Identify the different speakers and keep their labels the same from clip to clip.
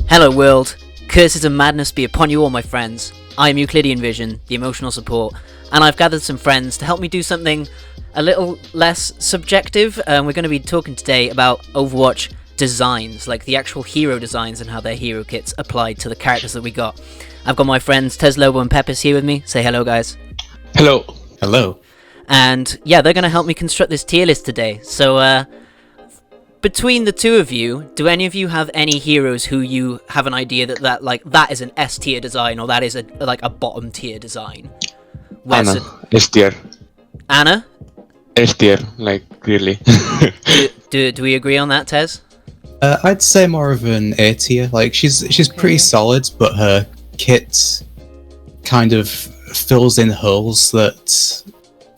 Speaker 1: Hello world, curses and madness be upon you all my friends. I am Euclidean Vision, the emotional support, and I've gathered some friends to help me do something a little less subjective. We're going to be talking today about Overwatch designs, like the actual hero designs and how their hero kits applied to the characters that we got. I've got my friends Teslobo and Pepis here with me. Say hello guys.
Speaker 2: Hello.
Speaker 3: Hello.
Speaker 1: And yeah, they're going to help me construct this tier list today. So between the two of you, do any of you have any heroes who you have an idea that is an S tier design or that is a bottom tier design?
Speaker 2: Anna, S tier.
Speaker 1: Anna?
Speaker 2: S tier, like really.
Speaker 1: do we agree on that, Tez?
Speaker 3: I'd say more of an A tier. Like she's pretty solid, but her kit kind of fills in holes that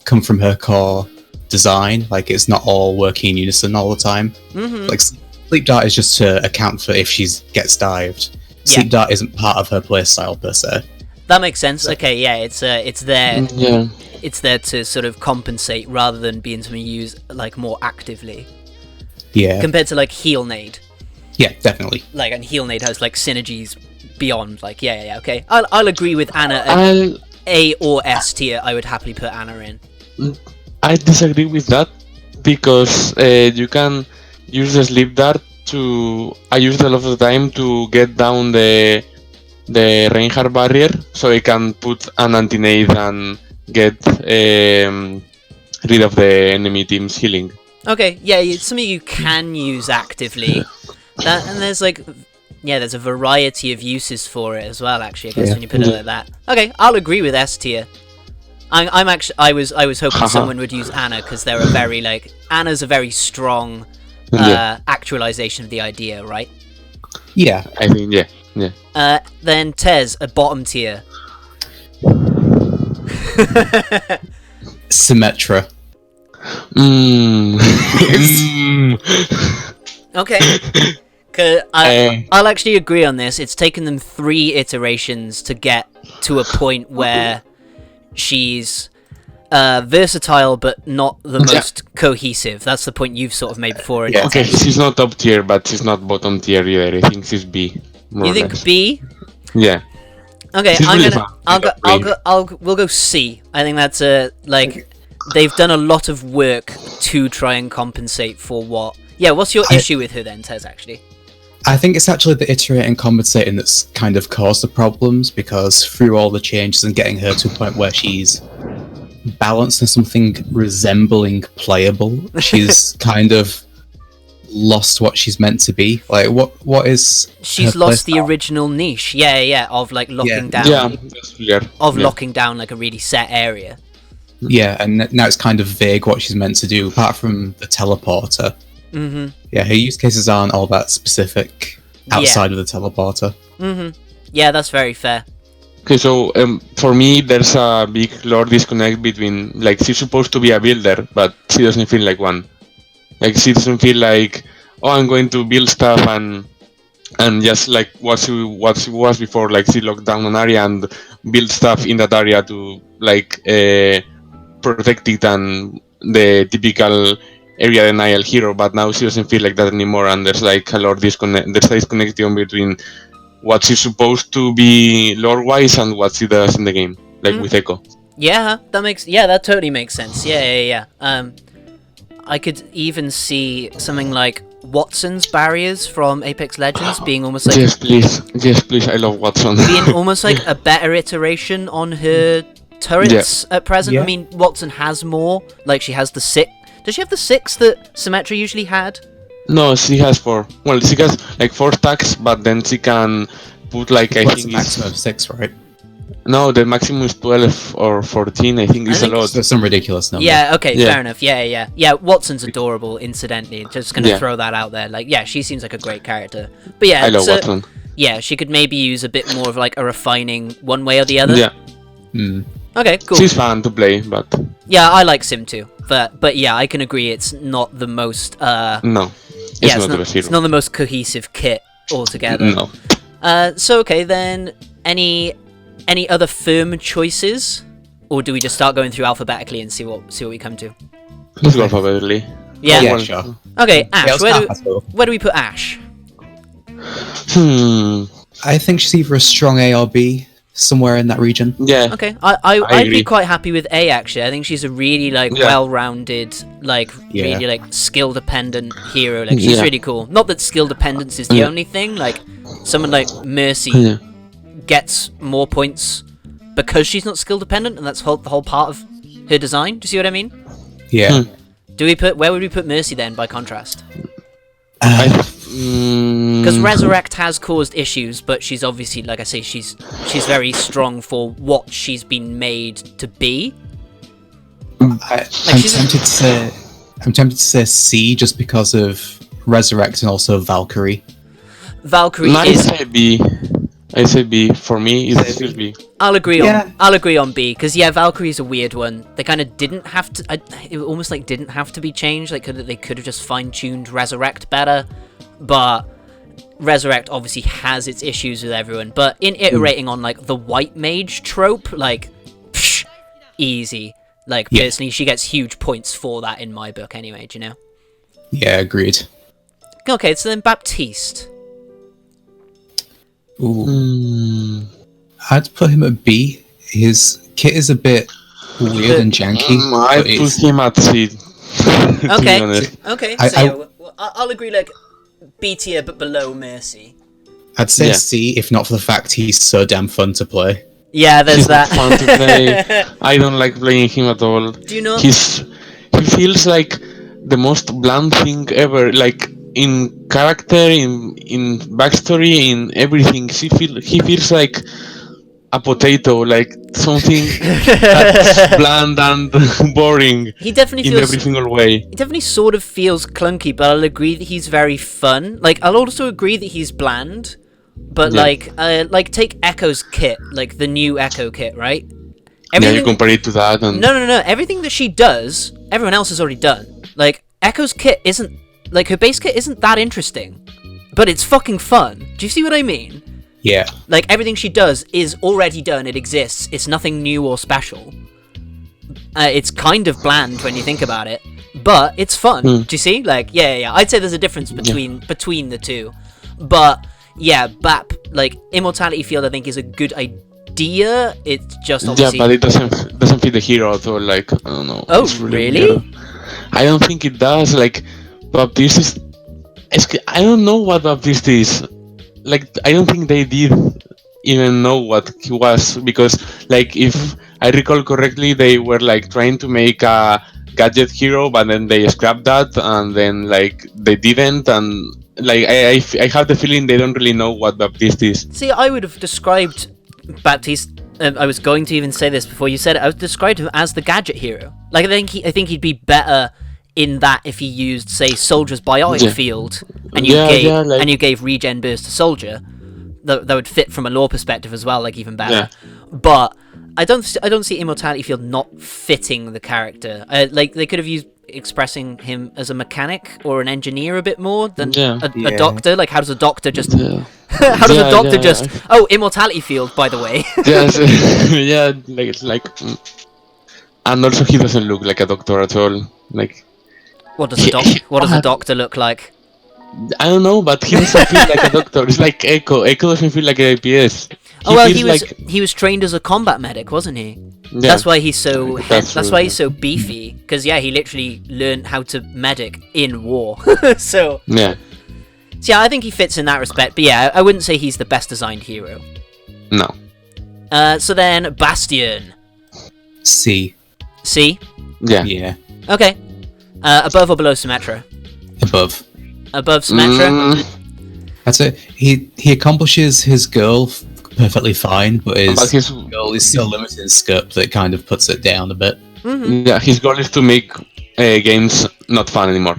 Speaker 3: come from her core design. Like it's not all working in unison all the time.
Speaker 1: Mm-hmm.
Speaker 3: Like sleep dart is just to account for if she gets dived. Sleep dart isn't part of her playstyle per se.
Speaker 1: That makes sense. Okay, yeah, it's there.
Speaker 2: Yeah.
Speaker 1: It's there to sort of compensate rather than being something used like more actively.
Speaker 3: Yeah.
Speaker 1: Compared to like heal nade.
Speaker 3: Yeah, definitely.
Speaker 1: Like, and heal nade has like synergies beyond. Like, yeah. Okay, I'll agree with Anna. A or S tier. I would happily put Anna in.
Speaker 2: I disagree with that because you can use the sleep dart to. I use it a lot of the time to get down the Reinhardt barrier, so I can put an anti-nade and get rid of the enemy team's healing.
Speaker 1: Okay, yeah, it's something you can use actively. And there's there's a variety of uses for it as well. Actually, I guess when you put it like that. Okay, I'll agree with S tier. I was hoping someone would use Anna because they're a very Anna's a very strong actualization of the idea, right?
Speaker 3: Yeah,
Speaker 2: I think yeah.
Speaker 1: Then Tez, a bottom tier.
Speaker 3: Symetra.
Speaker 1: Okay. I'll actually agree on this. It's taken them 3 iterations to get to a point where she's versatile but not the most cohesive. That's the point you've sort of made before.
Speaker 2: Yeah. Okay, she's not top tier, but she's not bottom tier either. I think she's B.
Speaker 1: You think
Speaker 2: less.
Speaker 1: B?
Speaker 2: Yeah.
Speaker 1: Okay, we'll go C. I think that's they've done a lot of work to try and compensate for what. Yeah, what's your issue with her then, Tez, actually?
Speaker 3: I think it's actually the iterating and compensating that's kind of caused the problems, because through all the changes and getting her to a point where she's balanced and something resembling playable, she's kind of lost what she's meant to be. Like, what is
Speaker 1: she's lost the original niche, of locking down,
Speaker 2: that's clear.
Speaker 1: Locking down like a really set area.
Speaker 3: Yeah, and now it's kind of vague what she's meant to do, apart from the teleporter.
Speaker 1: Mm-hmm.
Speaker 3: Yeah, her use cases aren't all that specific outside of the teleporter.
Speaker 1: Mm-hmm. Yeah, that's very fair.
Speaker 2: Okay, so for me, there's a big lore disconnect between, she's supposed to be a builder, but she doesn't feel like one. Like, she doesn't feel like, oh, I'm going to build stuff and just like what she was before, like she locked down an area and build stuff in that area to protect it and the typical area denial hero, but now she doesn't feel like that anymore, and there's a lot of disconnect. There's a disconnection between what she's supposed to be lore-wise and what she does in the game, with Echo.
Speaker 1: Yeah, that totally makes sense. Yeah. I could even see something like Watson's barriers from Apex Legends being almost like
Speaker 2: yes, please. I love Watson.
Speaker 1: Being almost like a better iteration on her turrets at present.
Speaker 3: Yeah.
Speaker 1: I mean, Watson has more. Like she has the 6. Does she have the 6 that Symetra usually had?
Speaker 2: No, she has 4. Well, she has 4 stacks, but then she can put I think
Speaker 3: a maximum of 6, right?
Speaker 2: No, the maximum is 12 or 14. I think it's a lot.
Speaker 3: That's some ridiculous number.
Speaker 1: Yeah. Okay. Fair enough. Yeah. Watson's adorable. Incidentally, just gonna throw that out there. She seems like a great character. But yeah,
Speaker 2: I love Watson.
Speaker 1: Yeah, she could maybe use a bit more of a refining one way or the other.
Speaker 2: Yeah.
Speaker 1: Okay, cool.
Speaker 2: She's fun to play, but
Speaker 1: yeah, I like Sim too. But yeah, I can agree it's not the most
Speaker 2: no.
Speaker 1: It's not the most cohesive kit altogether.
Speaker 2: No.
Speaker 1: So okay, then any other firm choices, or do we just start going through alphabetically and see what we come to?
Speaker 2: Let's go alphabetically.
Speaker 1: Yeah.
Speaker 3: Yeah, sure.
Speaker 1: Okay,
Speaker 3: Yeah,
Speaker 1: Ash.
Speaker 3: it's compatible.
Speaker 1: Where do we put Ash?
Speaker 3: I think she's either a strong A or B, somewhere in that region.
Speaker 2: Yeah.
Speaker 1: Okay,
Speaker 2: I
Speaker 1: I'd be
Speaker 2: agree.
Speaker 1: quite happy with A actually. I think she's a really like
Speaker 2: Yeah.
Speaker 1: well-rounded, like
Speaker 3: Yeah.
Speaker 1: really like skill-dependent hero. Like she's
Speaker 2: Yeah.
Speaker 1: really cool. Not that skill dependence is the
Speaker 2: Yeah.
Speaker 1: only thing. Like someone like Mercy
Speaker 2: Yeah.
Speaker 1: gets more points because she's not skill dependent, and that's the whole part of her design. Do you see what I mean?
Speaker 3: Yeah.
Speaker 1: Where would we put Mercy then? By contrast,
Speaker 3: Uh,
Speaker 1: because Resurrect has caused issues, but she's obviously, like I say, she's very strong for what she's been made to be.
Speaker 3: I'm
Speaker 1: she's a-
Speaker 3: tempted to say C just because of Resurrect and also Valkyrie.
Speaker 1: Valkyrie
Speaker 2: I
Speaker 1: is.
Speaker 2: say B. I say B. For me, it's still B.
Speaker 1: I'll agree
Speaker 3: Yeah.
Speaker 1: on. I'll agree on B because Valkyrie's a weird one. They kind of didn't have to. It almost like didn't have to be changed. Like they could have just fine-tuned Resurrect better, but Resurrect obviously has its issues with everyone. But in iterating on like the white mage trope, like psh, easy. Like
Speaker 3: Yeah.
Speaker 1: personally, she gets huge points for that in my book. Anyway, do you know?
Speaker 3: Yeah, agreed.
Speaker 1: Okay, so then Baptiste.
Speaker 3: Ooh. I'd put him at B. His kit is a bit weird and janky.
Speaker 2: I
Speaker 3: but
Speaker 2: put
Speaker 3: it's-
Speaker 2: him at C. to be
Speaker 1: Okay.
Speaker 2: honest.
Speaker 1: Okay,
Speaker 3: I-
Speaker 1: so
Speaker 3: I-
Speaker 1: yeah, I'll agree. Like B tier, but below Mercy.
Speaker 3: I'd say
Speaker 2: Yeah.
Speaker 3: C, if not for the fact he's so damn fun to play.
Speaker 1: Yeah, there's
Speaker 2: He's
Speaker 1: that.
Speaker 2: not fun to play. I don't like playing him at all.
Speaker 1: Do you know?
Speaker 2: He feels like the most bland thing ever. Like in character, in backstory, in everything. He feels like a potato, like something that's bland and boring
Speaker 1: He definitely
Speaker 2: in
Speaker 1: feels.
Speaker 2: every single way.
Speaker 1: He definitely sort of feels clunky, but I'll agree that he's very fun. Like I'll also agree that he's bland, but
Speaker 2: Yeah.
Speaker 1: like take Echo's kit, like the new Echo kit, right?
Speaker 2: Yeah, you compare it to that, and
Speaker 1: No. Everything that she does, everyone else has already done. Like Echo's kit isn't like her base kit isn't that interesting, but it's fucking fun. Do you see what I mean?
Speaker 3: Yeah.
Speaker 1: Like everything she does is already done. It exists. It's nothing new or special. It's kind of bland when you think about it, but it's fun. Do you see? Like, yeah. I'd say there's a difference between the two, but yeah, BAP like Immortality Field I think is a good idea. It's just obviously.
Speaker 2: yeah, but it doesn't fit the hero at all. Like I don't know.
Speaker 1: Oh,
Speaker 2: It's
Speaker 1: really?
Speaker 2: weird. I don't think it does. Like Baptiste is. I don't know what Baptiste is. Like I don't think they did even know what he was, because like if I recall correctly, they were like trying to make a gadget hero, but then they scrapped that, and then like they didn't, and like I have the feeling they don't really know what Baptiste is.
Speaker 1: See, I would have described Baptiste. I was going to even say this before you said it. I would describe him as the gadget hero. Like I think he'd be better in that if he used, say, Soldier's biotic
Speaker 2: Yeah.
Speaker 1: field, and you gave regen burst to Soldier. That would fit from a lore perspective as well, like even better. But I don't see Immortality Field not fitting the character. Like they could have used expressing him as a mechanic or an engineer a bit more than a doctor. Like how does a doctor just oh, Immortality Field, by the way.
Speaker 2: Yes, yeah, like it's like, and also he doesn't look like a doctor at all. Like
Speaker 1: What does a doctor look like?
Speaker 2: I don't know, but he doesn't feel like a doctor. It's like Echo. Echo doesn't feel like an APS.
Speaker 1: Oh well,
Speaker 2: feels
Speaker 1: he was trained as a combat medic, wasn't he?
Speaker 2: Yeah,
Speaker 1: That's why he's so
Speaker 2: that's
Speaker 1: that's
Speaker 2: true,
Speaker 1: why
Speaker 2: yeah.
Speaker 1: he's so beefy. Because he literally learned how to medic in war. So
Speaker 2: yeah,
Speaker 1: yeah, I think he fits in that respect. But yeah, I wouldn't say he's the best designed hero.
Speaker 2: no,
Speaker 1: So then Bastion.
Speaker 3: C.
Speaker 1: C.
Speaker 2: yeah.
Speaker 3: Yeah.
Speaker 1: Okay. Above or below Symetra?
Speaker 3: Above.
Speaker 1: Above Symetra.
Speaker 3: That's it. He accomplishes his goal perfectly fine, but
Speaker 2: But
Speaker 3: his goal is so limited in scope that it kind of puts it down a bit.
Speaker 2: Yeah, his goal is to make games not fun anymore.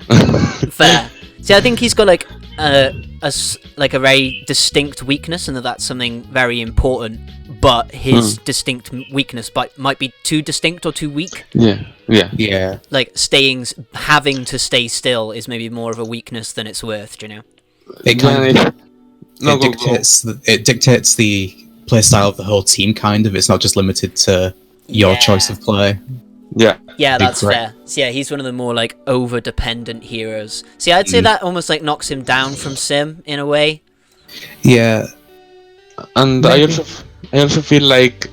Speaker 1: Fair. See, I think he's got like a very distinct weakness, and that's something very important. But his distinct weakness might be too distinct or too weak.
Speaker 2: Yeah.
Speaker 3: Yeah.
Speaker 1: Like having to stay still is maybe more of a weakness than it's worth. Do you know?
Speaker 3: It kind of
Speaker 2: No,
Speaker 3: it dictates the play style of the whole team. Kind of. It's not just limited to your choice of play.
Speaker 2: Yeah.
Speaker 1: Yeah,
Speaker 3: Big
Speaker 1: that's
Speaker 3: threat.
Speaker 1: fair. So yeah, he's one of the more like over-dependent heroes. See, I'd say that almost like knocks him down from Sim in a way.
Speaker 3: Yeah,
Speaker 2: And
Speaker 3: Maybe.
Speaker 2: I also feel like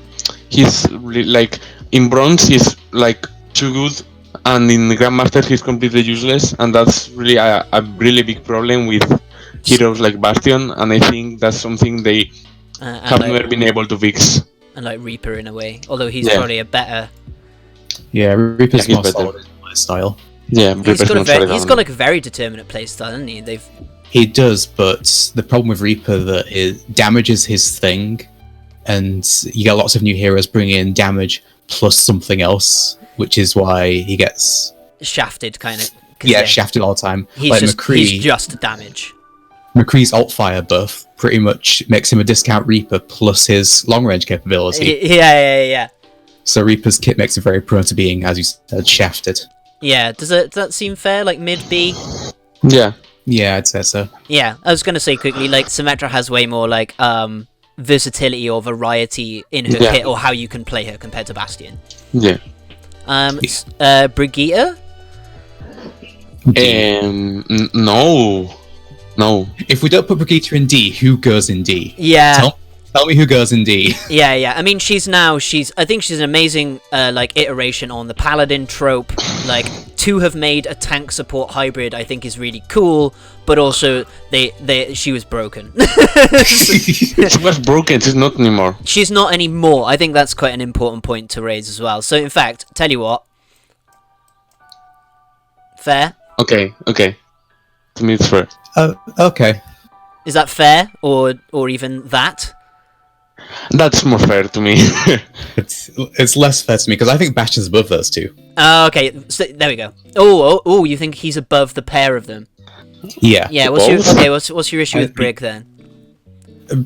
Speaker 2: he's like in bronze he's like too good, and in grandmaster he's completely useless, and that's really a really big problem with heroes like Bastion, and I think that's something they
Speaker 1: And
Speaker 2: have
Speaker 1: like
Speaker 2: never been able to fix.
Speaker 1: and like Reaper in a way. Although he's
Speaker 2: Yeah.
Speaker 1: probably a better.
Speaker 3: yeah, Reaper's
Speaker 2: he's
Speaker 3: more
Speaker 2: better.
Speaker 3: solid in play style.
Speaker 2: Yeah, Reaper's not solid
Speaker 1: He's
Speaker 2: on-
Speaker 1: got like a very determinate playstyle, hasn't he? They've
Speaker 3: He does, but the problem with Reaper that it damages his thing, and you get lots of new heroes bringing in damage plus something else, which is why he gets
Speaker 1: shafted kind of.
Speaker 3: shafted all the time.
Speaker 1: He's
Speaker 3: like
Speaker 1: just
Speaker 3: McCree,
Speaker 1: he's just damage.
Speaker 3: McCree's alt fire buff pretty much makes him a discount Reaper plus his long range capability.
Speaker 1: Yeah.
Speaker 3: So Reaper's kit makes him very prone to being, as you said, shafted.
Speaker 1: Yeah, does that seem fair? Like mid B?
Speaker 2: Yeah.
Speaker 3: Yeah, I'd say so.
Speaker 1: Yeah, I was gonna say quickly, like Symetra has way more like versatility or variety in her
Speaker 2: Yeah.
Speaker 1: kit or how you can play her compared to Bastion.
Speaker 2: Yeah.
Speaker 1: Brigitte?
Speaker 2: No.
Speaker 3: If we don't put Brigitte in D, who goes in D?
Speaker 1: Yeah.
Speaker 3: Tell me who goes in D.
Speaker 1: Yeah. I mean, I think she's an amazing, like, iteration on the paladin trope. Like, to have made a tank support hybrid, I think is really cool. But also, she was broken.
Speaker 2: She was broken, she's not anymore.
Speaker 1: She's not anymore. I think that's quite an important point to raise as well. So, in fact, tell you what. Fair?
Speaker 2: Okay. To me it's fair.
Speaker 3: Okay.
Speaker 1: Is that fair? Or even that?
Speaker 2: That's more fair to me.
Speaker 3: It's less fair to me because I think Bastion's above those two.
Speaker 1: Okay, so there we go. Oh, you think he's above the pair of them?
Speaker 3: Yeah.
Speaker 1: Yeah,
Speaker 2: Both?
Speaker 1: what's your issue with Brig then?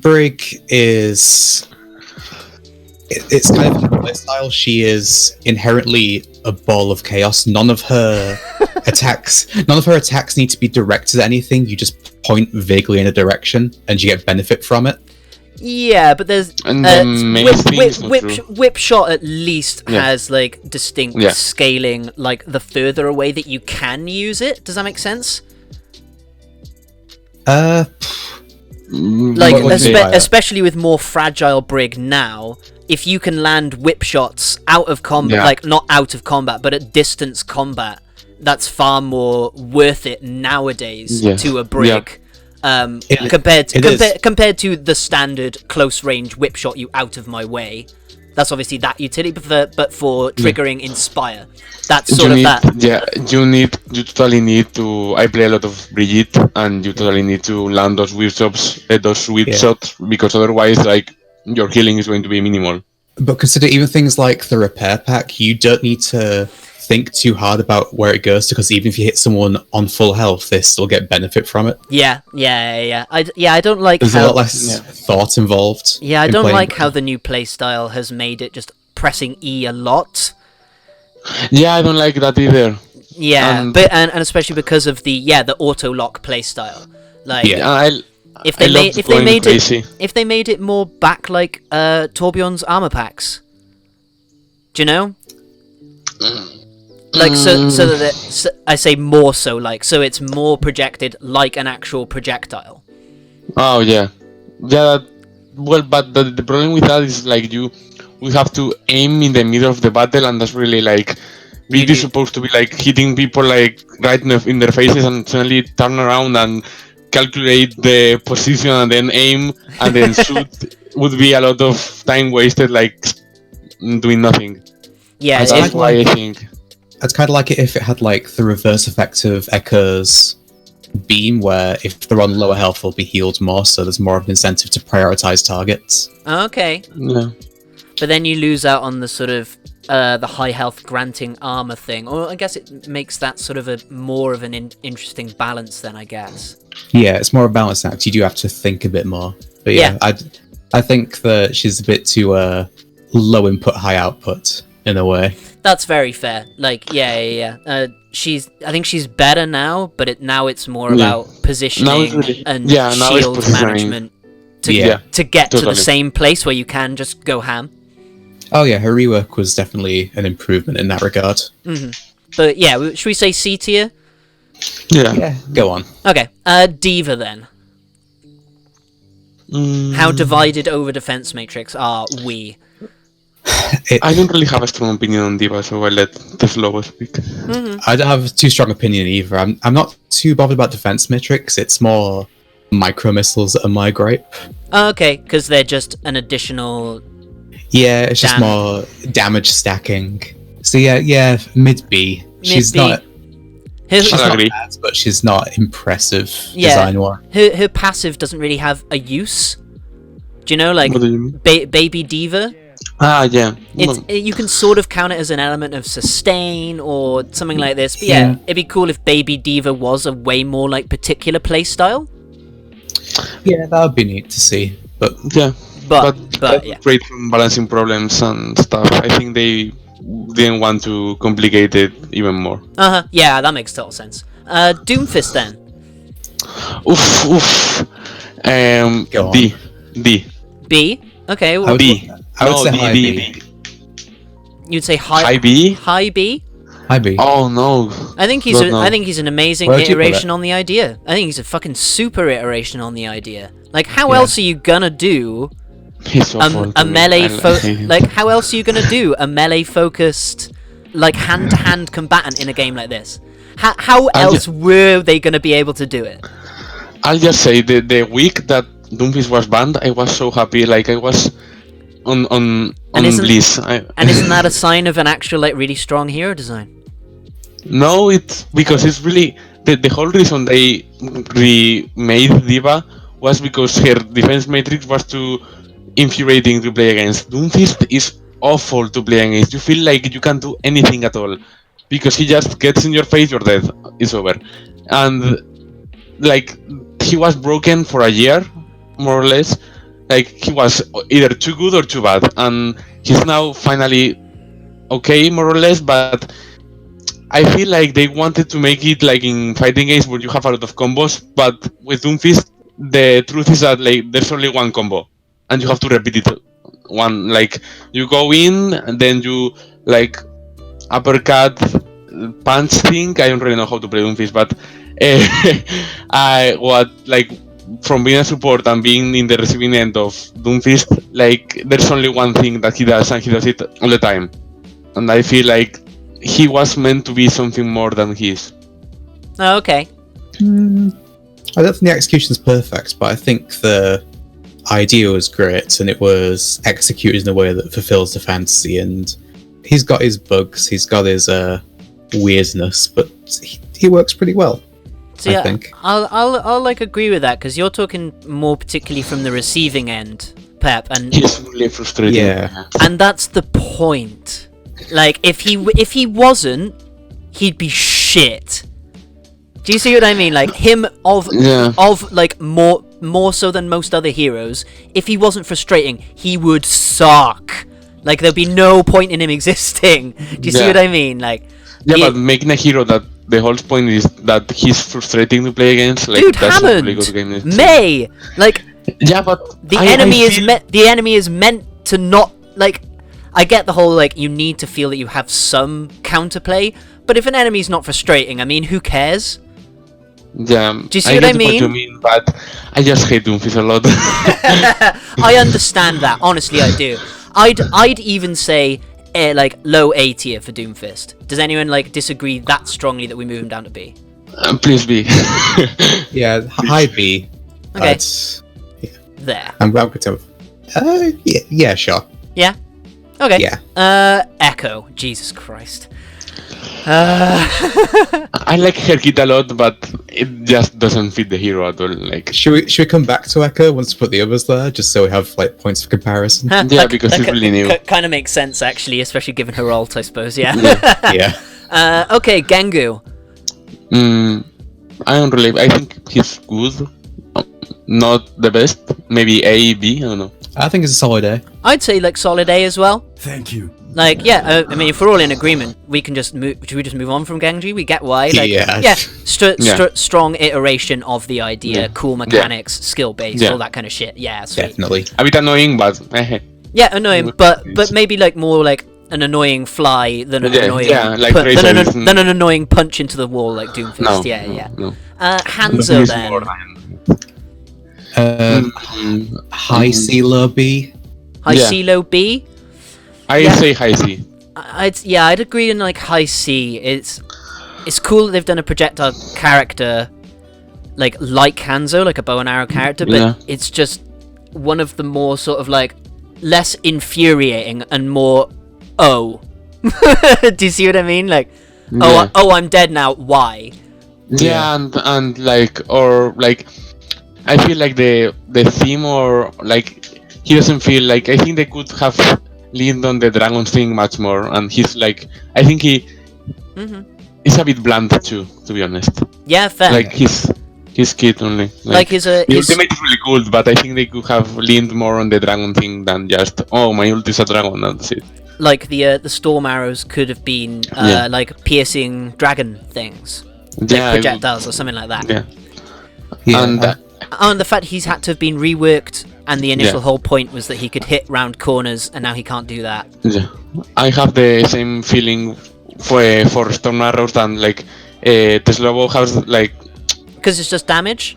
Speaker 3: Brig is. It's kind of her playstyle. She is inherently a ball of chaos. None of her attacks need to be directed at anything. You just point vaguely in a direction, and you get benefit from it.
Speaker 1: Yeah, but there's
Speaker 2: And the main thing is not true.
Speaker 1: whip shot at least
Speaker 2: Yeah.
Speaker 1: has like distinct
Speaker 2: Yeah.
Speaker 1: scaling, like the further away that you can use it. Does that make sense? Like,
Speaker 3: What do you mean by that?
Speaker 1: especially with more fragile Brig now, if you can land whip shots out of combat,
Speaker 2: Yeah.
Speaker 1: like not out of combat, but at distance combat, that's far more worth it nowadays
Speaker 2: Yeah.
Speaker 1: to a Brig.
Speaker 3: It
Speaker 1: Compared to the standard close range whip shot you out of my way. That's obviously that utility, but for triggering Inspire, that's sort of that.
Speaker 2: Yeah, you totally need to. I play a lot of Brigitte, and you totally need to land those whip shots, because otherwise, like, your healing is going to be minimal.
Speaker 3: But consider even things like the repair pack. You don't need to think too hard about where it goes to, because even if you hit someone on full health, they still get benefit from it.
Speaker 1: Yeah. I don't like
Speaker 3: There's
Speaker 1: how
Speaker 3: a lot less thought involved.
Speaker 1: Yeah, I
Speaker 3: in
Speaker 1: don't
Speaker 3: playing
Speaker 1: like
Speaker 3: Brig.
Speaker 1: how the new playstyle has made it just pressing E a lot.
Speaker 2: Yeah, I don't like that either.
Speaker 1: Yeah,
Speaker 2: And-
Speaker 1: but and especially because of the auto lock playstyle. Like
Speaker 3: Yeah.
Speaker 1: if they
Speaker 2: crazy.
Speaker 1: made it more back like Torbjorn's armor packs. Do you know? Like so that I say more so, like, so it's more projected like an actual projectile.
Speaker 2: Oh yeah. Well, but the problem with that is like we have to aim in the middle of the battle, and that's really like really supposed to be like hitting people like right in their faces, and suddenly turn around and calculate the position and then aim and then shoot would be a lot of time wasted, like doing nothing.
Speaker 1: Yeah,
Speaker 2: And that's why I think.
Speaker 3: I'd kind of like it if it had like the reverse effect of Echo's beam, where if they're on lower health, they'll be healed more, so there's more of an incentive to prioritize targets.
Speaker 1: okay.
Speaker 2: Yeah.
Speaker 1: But then you lose out on the sort of the high health granting armor thing, or I guess it makes that sort of a more of an interesting balance. Then I guess.
Speaker 3: Yeah, it's more a balance act. You do have to think a bit more. But yeah, I think that she's a bit too low input, high output in a way.
Speaker 1: That's very fair. Like, yeah. I think she's better now, but now it's more about positioning and
Speaker 2: now it's
Speaker 1: shield
Speaker 2: positioning.
Speaker 1: management to
Speaker 3: Yeah.
Speaker 1: get to the
Speaker 2: Totally.
Speaker 1: same place where you can just go ham.
Speaker 3: Oh yeah, her rework was definitely an improvement in that regard.
Speaker 1: But yeah, should we say C tier?
Speaker 2: Yeah.
Speaker 3: Yeah, go on.
Speaker 1: Okay, Diva then. How divided over defense matrix are we?
Speaker 2: I don't really have a strong opinion on Diva, so I'll let Teslobo speak.
Speaker 3: I don't have too strong opinion either. I'm not too bothered about defense matrix. It's more micro missiles that are my gripe.
Speaker 1: Okay, because they're just an additional.
Speaker 3: Yeah, it's just more damage stacking. So yeah, mid B. She's
Speaker 1: Mid-B.
Speaker 3: not. She's
Speaker 2: I
Speaker 3: not
Speaker 2: agree.
Speaker 3: bad, but she's not impressive
Speaker 1: Yeah.
Speaker 3: design-wise.
Speaker 1: Her passive doesn't really have a use. Do you know, like
Speaker 2: What do you mean?
Speaker 1: Baby Diva?
Speaker 2: Ah, yeah.
Speaker 1: You can sort of count it as an element of sustain or something like this. But yeah, it'd be cool if Baby Diva was a way more like particular playstyle.
Speaker 3: Yeah, that would be neat to see. But
Speaker 2: Yeah.
Speaker 1: But yeah.
Speaker 2: Great from balancing problems and stuff. I think they didn't want to complicate it even more.
Speaker 1: Yeah, that makes total sense. Doomfist then.
Speaker 2: Oof.
Speaker 3: Go on.
Speaker 2: D.
Speaker 1: B. Okay. Well,
Speaker 3: I would say high B.
Speaker 1: you'd say
Speaker 2: High B?
Speaker 1: High B.
Speaker 3: High B.
Speaker 2: Oh no.
Speaker 1: I think he's an amazing
Speaker 3: Where'd you put
Speaker 1: iteration
Speaker 3: it?
Speaker 1: on the idea. I think he's a fucking super iteration on the idea. Like, how else are you gonna do
Speaker 2: He's awful.
Speaker 1: a melee
Speaker 2: hate
Speaker 1: like? How else are you gonna do a melee focused, like hand-to-hand combatant in a game like this? How else were they gonna be able to do it?
Speaker 2: I'll just say the week that Doomfist was banned, I was so happy. Like I was on bliss.
Speaker 1: And isn't that a sign of an actual like really strong hero design?
Speaker 2: No, it's because it's really the whole reason they remade Diva was because her defense matrix was too infuriating to play against. Doomfist is awful to play against. You feel like you can't do anything at all because he just gets in your face, you're dead. It's over. And like he was broken for a year, more or less. Like he was either too good or too bad, and he's now finally okay, more or less. But I feel like they wanted to make it like in fighting games where you have a lot of combos, but with Doomfist, the truth is that like there's only one combo, and you have to repeat it one. Like you go in, and then you like uppercut, punch thing. I don't really know how to play Doomfist, but from being a support and being in the receiving end of Doomfist, like there's only one thing that he does, and he does it all the time. And I feel like he was meant to be something more than he is.
Speaker 1: Oh, okay.
Speaker 3: I don't think the execution's perfect, but I think the idea was great and it was executed in a way that fulfills the fantasy. And he's got his bugs, he's got his weirdness, but he works pretty well.
Speaker 1: So
Speaker 3: I
Speaker 1: yeah,
Speaker 3: think.
Speaker 1: I'll like agree with that because you're talking more particularly from the receiving end, Pep, and
Speaker 2: He's really frustrating.
Speaker 3: Yeah.
Speaker 1: and that's the point. Like if he wasn't, he'd be shit. Do you see what I mean? Like him of like more so than most other heroes. If he wasn't frustrating, he would suck. Like there'd be no point in him existing. Do you see what I mean? Like
Speaker 2: but making a hero that the whole point is that he's frustrating to play against. Like
Speaker 1: dude,
Speaker 2: that's
Speaker 1: Hammond,
Speaker 2: a really good game.
Speaker 1: May, like
Speaker 2: but
Speaker 1: the enemy is meant to not like. I get the whole like you need to feel that you have some counterplay, but if an enemy's not frustrating, I mean, who cares?
Speaker 2: Yeah,
Speaker 1: do you see what I mean?
Speaker 2: What you mean, but I just hate Doomfist a lot.
Speaker 1: I understand that, honestly, I do. I'd even say like low A tier for Doomfist. Does anyone like disagree that strongly that we move him down to B?
Speaker 2: Please be.
Speaker 3: Yeah, high B.
Speaker 1: Okay.
Speaker 3: Yeah.
Speaker 1: There.
Speaker 3: I'm going to. Yeah, sure.
Speaker 1: Yeah. Okay.
Speaker 3: Yeah.
Speaker 1: Echo. Jesus Christ.
Speaker 2: I like her kit a lot, but it just doesn't fit the hero at all. Like,
Speaker 3: Should we come back to Echo once we put the others there, just so we have like points of comparison?
Speaker 2: yeah, because it's really new.
Speaker 1: Kind of makes sense, actually, especially given her ult, I suppose. Yeah.
Speaker 3: Yeah.
Speaker 1: Okay, Gangu.
Speaker 2: I don't really. I think he's good. Not the best. Maybe A, B. I don't know.
Speaker 3: I think it's a solid A.
Speaker 1: I'd say like solid A as well.
Speaker 4: Thank you.
Speaker 1: Like, yeah, I mean, if we're all in agreement, we can just move. Should we just move on from Genji? We get why. Like,
Speaker 3: Yeah.
Speaker 1: strong iteration of the idea, cool mechanics, skill based, all that kind of shit. Yeah, sweet.
Speaker 3: Definitely.
Speaker 2: A bit annoying, but
Speaker 1: Yeah, annoying, but maybe like more like an annoying fly than an annoying
Speaker 2: like
Speaker 1: than an annoying punch into the wall like Doomfist.
Speaker 2: No.
Speaker 1: Hanzo then.
Speaker 3: High C, low B.
Speaker 1: High C, low B.
Speaker 2: I say high C.
Speaker 1: I'd agree in like high C. It's cool that they've done a projectile character like Hanzo, like a bow and arrow character, but it's just one of the more sort of like less infuriating and more do you see what I mean? Like I'm dead now, why?
Speaker 2: And like, or like, I feel like the theme, or like, he doesn't feel like, I think they could have leaned on the dragon thing much more, and he's like, I think he is a bit bland too, to be honest.
Speaker 1: Yeah, fair.
Speaker 2: Like his kid only.
Speaker 1: Like his
Speaker 2: ultimate is really cool, but I think they could have leaned more on the dragon thing than just, oh, my ult is a dragon, and that's it.
Speaker 1: Like the storm arrows could have been like piercing dragon things, like projectiles or something like that. And the fact he's had to have been reworked, and the initial whole point was that he could hit round corners, and now he can't do that.
Speaker 2: Yeah, I have the same feeling for storm arrows than like Teslobo has, like,
Speaker 1: because it's just damage.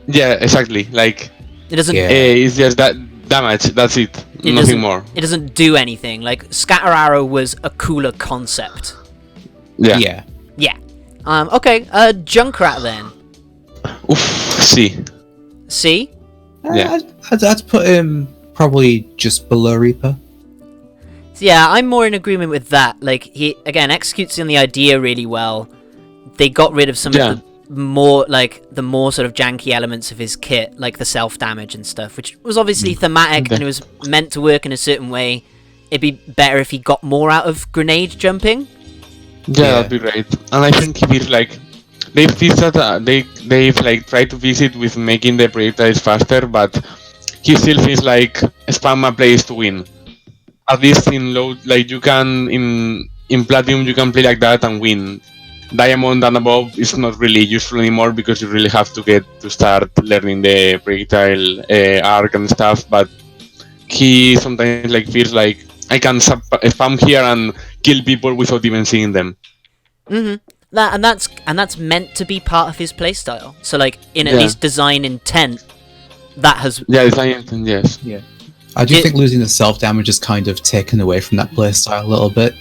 Speaker 2: Yeah, exactly. Like
Speaker 1: it doesn't.
Speaker 2: It's just that damage. That's it. Nothing more.
Speaker 1: It doesn't do anything. Like scatter arrow was a cooler concept.
Speaker 2: Yeah.
Speaker 1: Okay. Junkrat then.
Speaker 2: Oof. C.
Speaker 1: C.
Speaker 3: Yeah. I'd put him probably just below Reaper.
Speaker 1: Yeah, I'm more in agreement with that. Like he again executes on the idea really well. They got rid of some of the more sort of janky elements of his kit, like the self damage and stuff, which was obviously thematic and it was meant to work in a certain way. It'd be better if he got more out of grenade jumping.
Speaker 2: That'd be great. And I think he feels like they've like tried to fix it with making the projectiles faster, but he still feels like spam a place to win. At least in low, like you can in platinum you can play like that and win. Diamond and above is not really useful anymore because you really have to start learning the projectile arc and stuff. But he sometimes like feels like I can spam here and kill people without even seeing them.
Speaker 1: And that's meant to be part of his playstyle. So like in at least design intent, that has
Speaker 2: design intent, yes.
Speaker 3: Yeah, I do think losing the self damage has kind of taken away from that playstyle a little bit.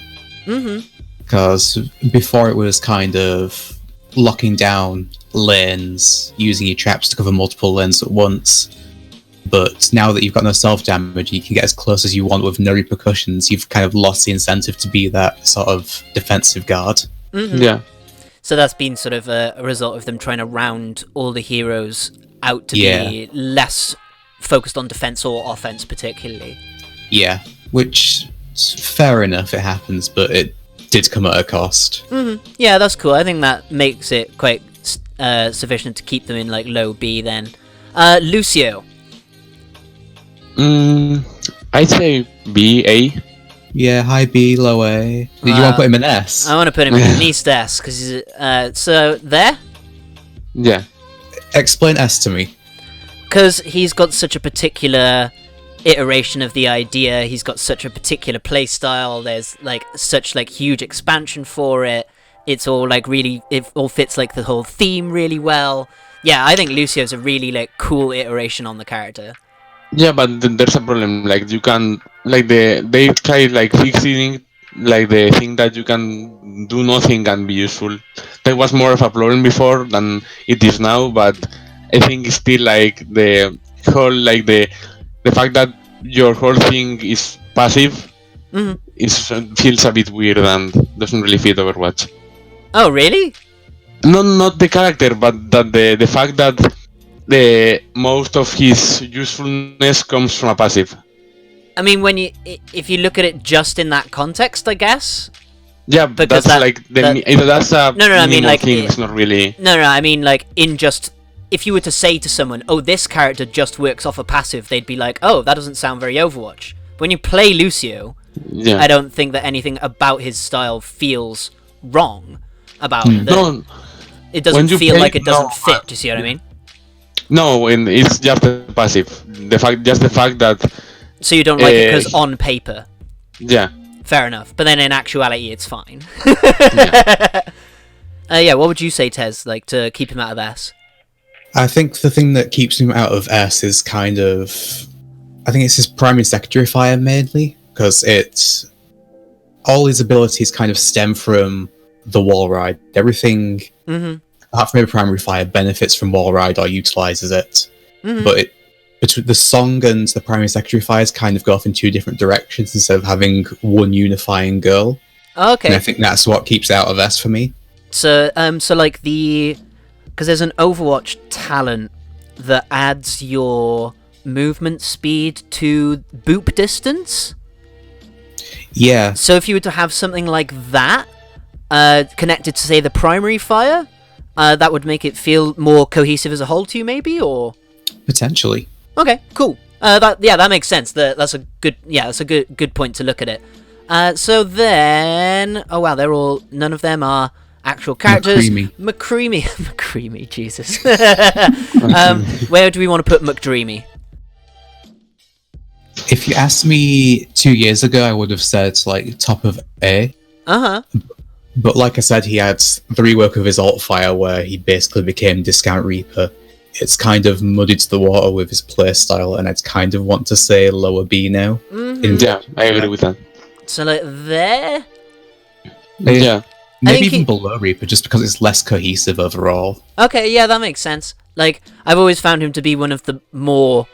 Speaker 3: Because before it was kind of locking down lanes, using your traps to cover multiple lanes at once. But now that you've got no self-damage, you can get as close as you want with no repercussions. You've kind of lost the incentive to be that sort of defensive guard.
Speaker 2: Yeah.
Speaker 1: So that's been sort of a result of them trying to round all the heroes out to be less focused on defense or offense particularly. Yeah.
Speaker 3: Which, fair enough, it happens, but it did come at a cost.
Speaker 1: Yeah, that's cool. I think that makes it quite sufficient to keep them in like low B then. Lucio.
Speaker 2: I'd say B, A.
Speaker 3: Yeah, high B, low A. You want to put him in S?
Speaker 1: I want to put him in an East S, because he's... so, there?
Speaker 2: Yeah.
Speaker 3: Explain S to me.
Speaker 1: Because he's got such a particular iteration of the idea, he's got such a particular playstyle, there's like such like huge expansion for it, it's all like really, it all fits like the whole theme really well. Yeah, I think Lucio's a really like cool iteration on the character.
Speaker 2: Yeah, but there's a problem. Like you can, like they tried like fixing like the thing that you can do nothing and be useful. That was more of a problem before than it is now. But I think it's still like the whole like the fact that your whole thing is passive feels a bit weird and doesn't really fit Overwatch.
Speaker 1: Oh really?
Speaker 2: No, not the character, but that the fact that the most of his usefulness comes from a passive.
Speaker 1: I mean, if you look at it just in that context, I guess.
Speaker 2: Yeah, because that's like that's a
Speaker 1: no. I mean, like
Speaker 2: thing. It's not really.
Speaker 1: No. I mean, like in just if you were to say to someone, "Oh, this character just works off a passive," they'd be like, "Oh, that doesn't sound very Overwatch." When you play Lucio, I don't think that anything about his style feels wrong about that.
Speaker 2: No,
Speaker 1: it doesn't feel like it doesn't fit. Do you see what I mean?
Speaker 2: No, and it's just a passive. The fact that
Speaker 1: So you don't like it because on paper.
Speaker 2: Yeah.
Speaker 1: Fair enough. But then in actuality, it's fine.
Speaker 2: Yeah.
Speaker 1: What would you say, Tez, like, to keep him out of S?
Speaker 3: I think the thing that keeps him out of S is kind of... I think it's his primary and secondary fire mainly, because it's... all his abilities kind of stem from the wall ride. Everything, apart from maybe primary fire, benefits from wall ride or utilizes it. But between the song and the primary and secondary fires kind of go off in two different directions instead of having one unifying goal.
Speaker 1: Okay.
Speaker 3: And I think that's what keeps it out of S for me.
Speaker 1: So like because there's an Overwatch talent that adds your movement speed to boop distance.
Speaker 3: Yeah.
Speaker 1: So if you were to have something like that connected to, say, the primary fire, that would make it feel more cohesive as a whole to you, maybe, or
Speaker 3: Potentially.
Speaker 1: okay, cool. That makes sense. That's a good point to look at it. So then, oh wow, none of them are actual characters. McCreamy, Jesus. Where do we want to put McDreamy?
Speaker 3: If you asked me 2 years ago, I would have said, like, top of A. But like I said, he had the rework of his alt fire where he basically became Discount Reaper. It's kind of muddied the water with his playstyle, and I'd kind of want to say lower B now.
Speaker 2: Yeah, I agree with that.
Speaker 1: So like there?
Speaker 2: Yeah.
Speaker 3: Maybe even below Reaper, just because it's less cohesive overall.
Speaker 1: Okay, yeah, that makes sense. Like, I've always found him to be one of the more...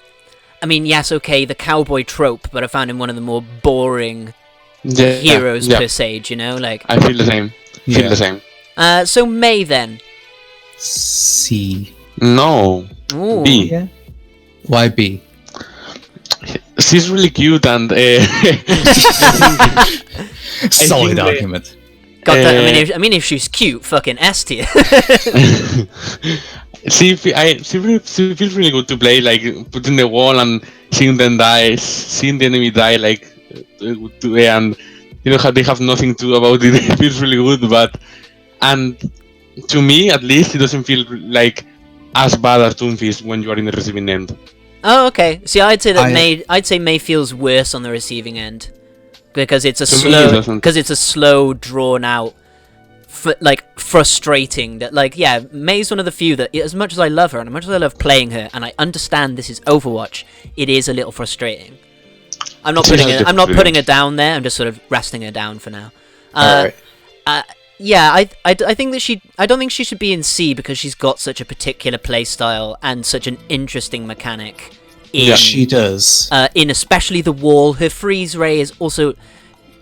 Speaker 1: I mean, yes, okay, the cowboy trope, but I found him one of the more boring heroes per se, you know? Like,
Speaker 2: I feel the same. Feel the same.
Speaker 1: So May, then?
Speaker 3: C.
Speaker 2: No.
Speaker 1: Ooh.
Speaker 2: B.
Speaker 3: Yeah. Why B?
Speaker 2: She's really cute and...
Speaker 3: Solid argument.
Speaker 1: God, I mean, if she's cute, fucking S tier.
Speaker 2: She feels really good to play, like putting the wall and seeing them die, seeing the enemy die, like, and you know how they have nothing to do about it. It feels really good, and to me, at least, it doesn't feel like as bad as Toonfish when you are in the receiving end.
Speaker 1: Oh, okay. See, I'd say May feels worse on the receiving end because it's a slow, drawn out. Like frustrating that, like, yeah, May's one of the few that, as much as I love her and as much as I love playing her and I understand this is Overwatch, it is a little frustrating. I'm not putting her down there. I'm just sort of resting her down for now. Yeah, I think that I don't think she should be in C because she's got such a particular playstyle and such an interesting mechanic.
Speaker 3: Yeah, she does.
Speaker 1: In especially the wall, her freeze ray is also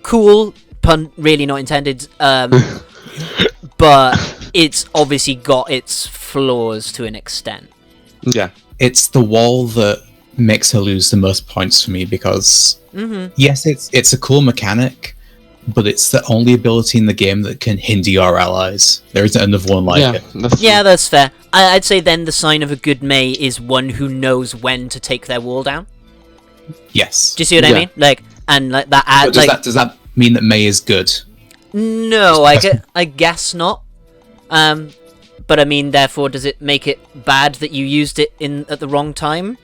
Speaker 1: cool. Pun really not intended. But it's obviously got its flaws to an extent.
Speaker 2: Yeah.
Speaker 3: It's the wall that makes her lose the most points for me because, yes, it's a cool mechanic, but it's the only ability in the game that can hinder your allies. There isn't another one like it.
Speaker 1: That's fair. I'd say then the sign of a good Mei is one who knows when to take their wall down.
Speaker 3: Yes.
Speaker 1: Do you see what I mean? Like, and like that adds.
Speaker 3: Does that mean that Mei is good?
Speaker 1: No, I guess not. But I mean, therefore, does it make it bad that you used it at the wrong time?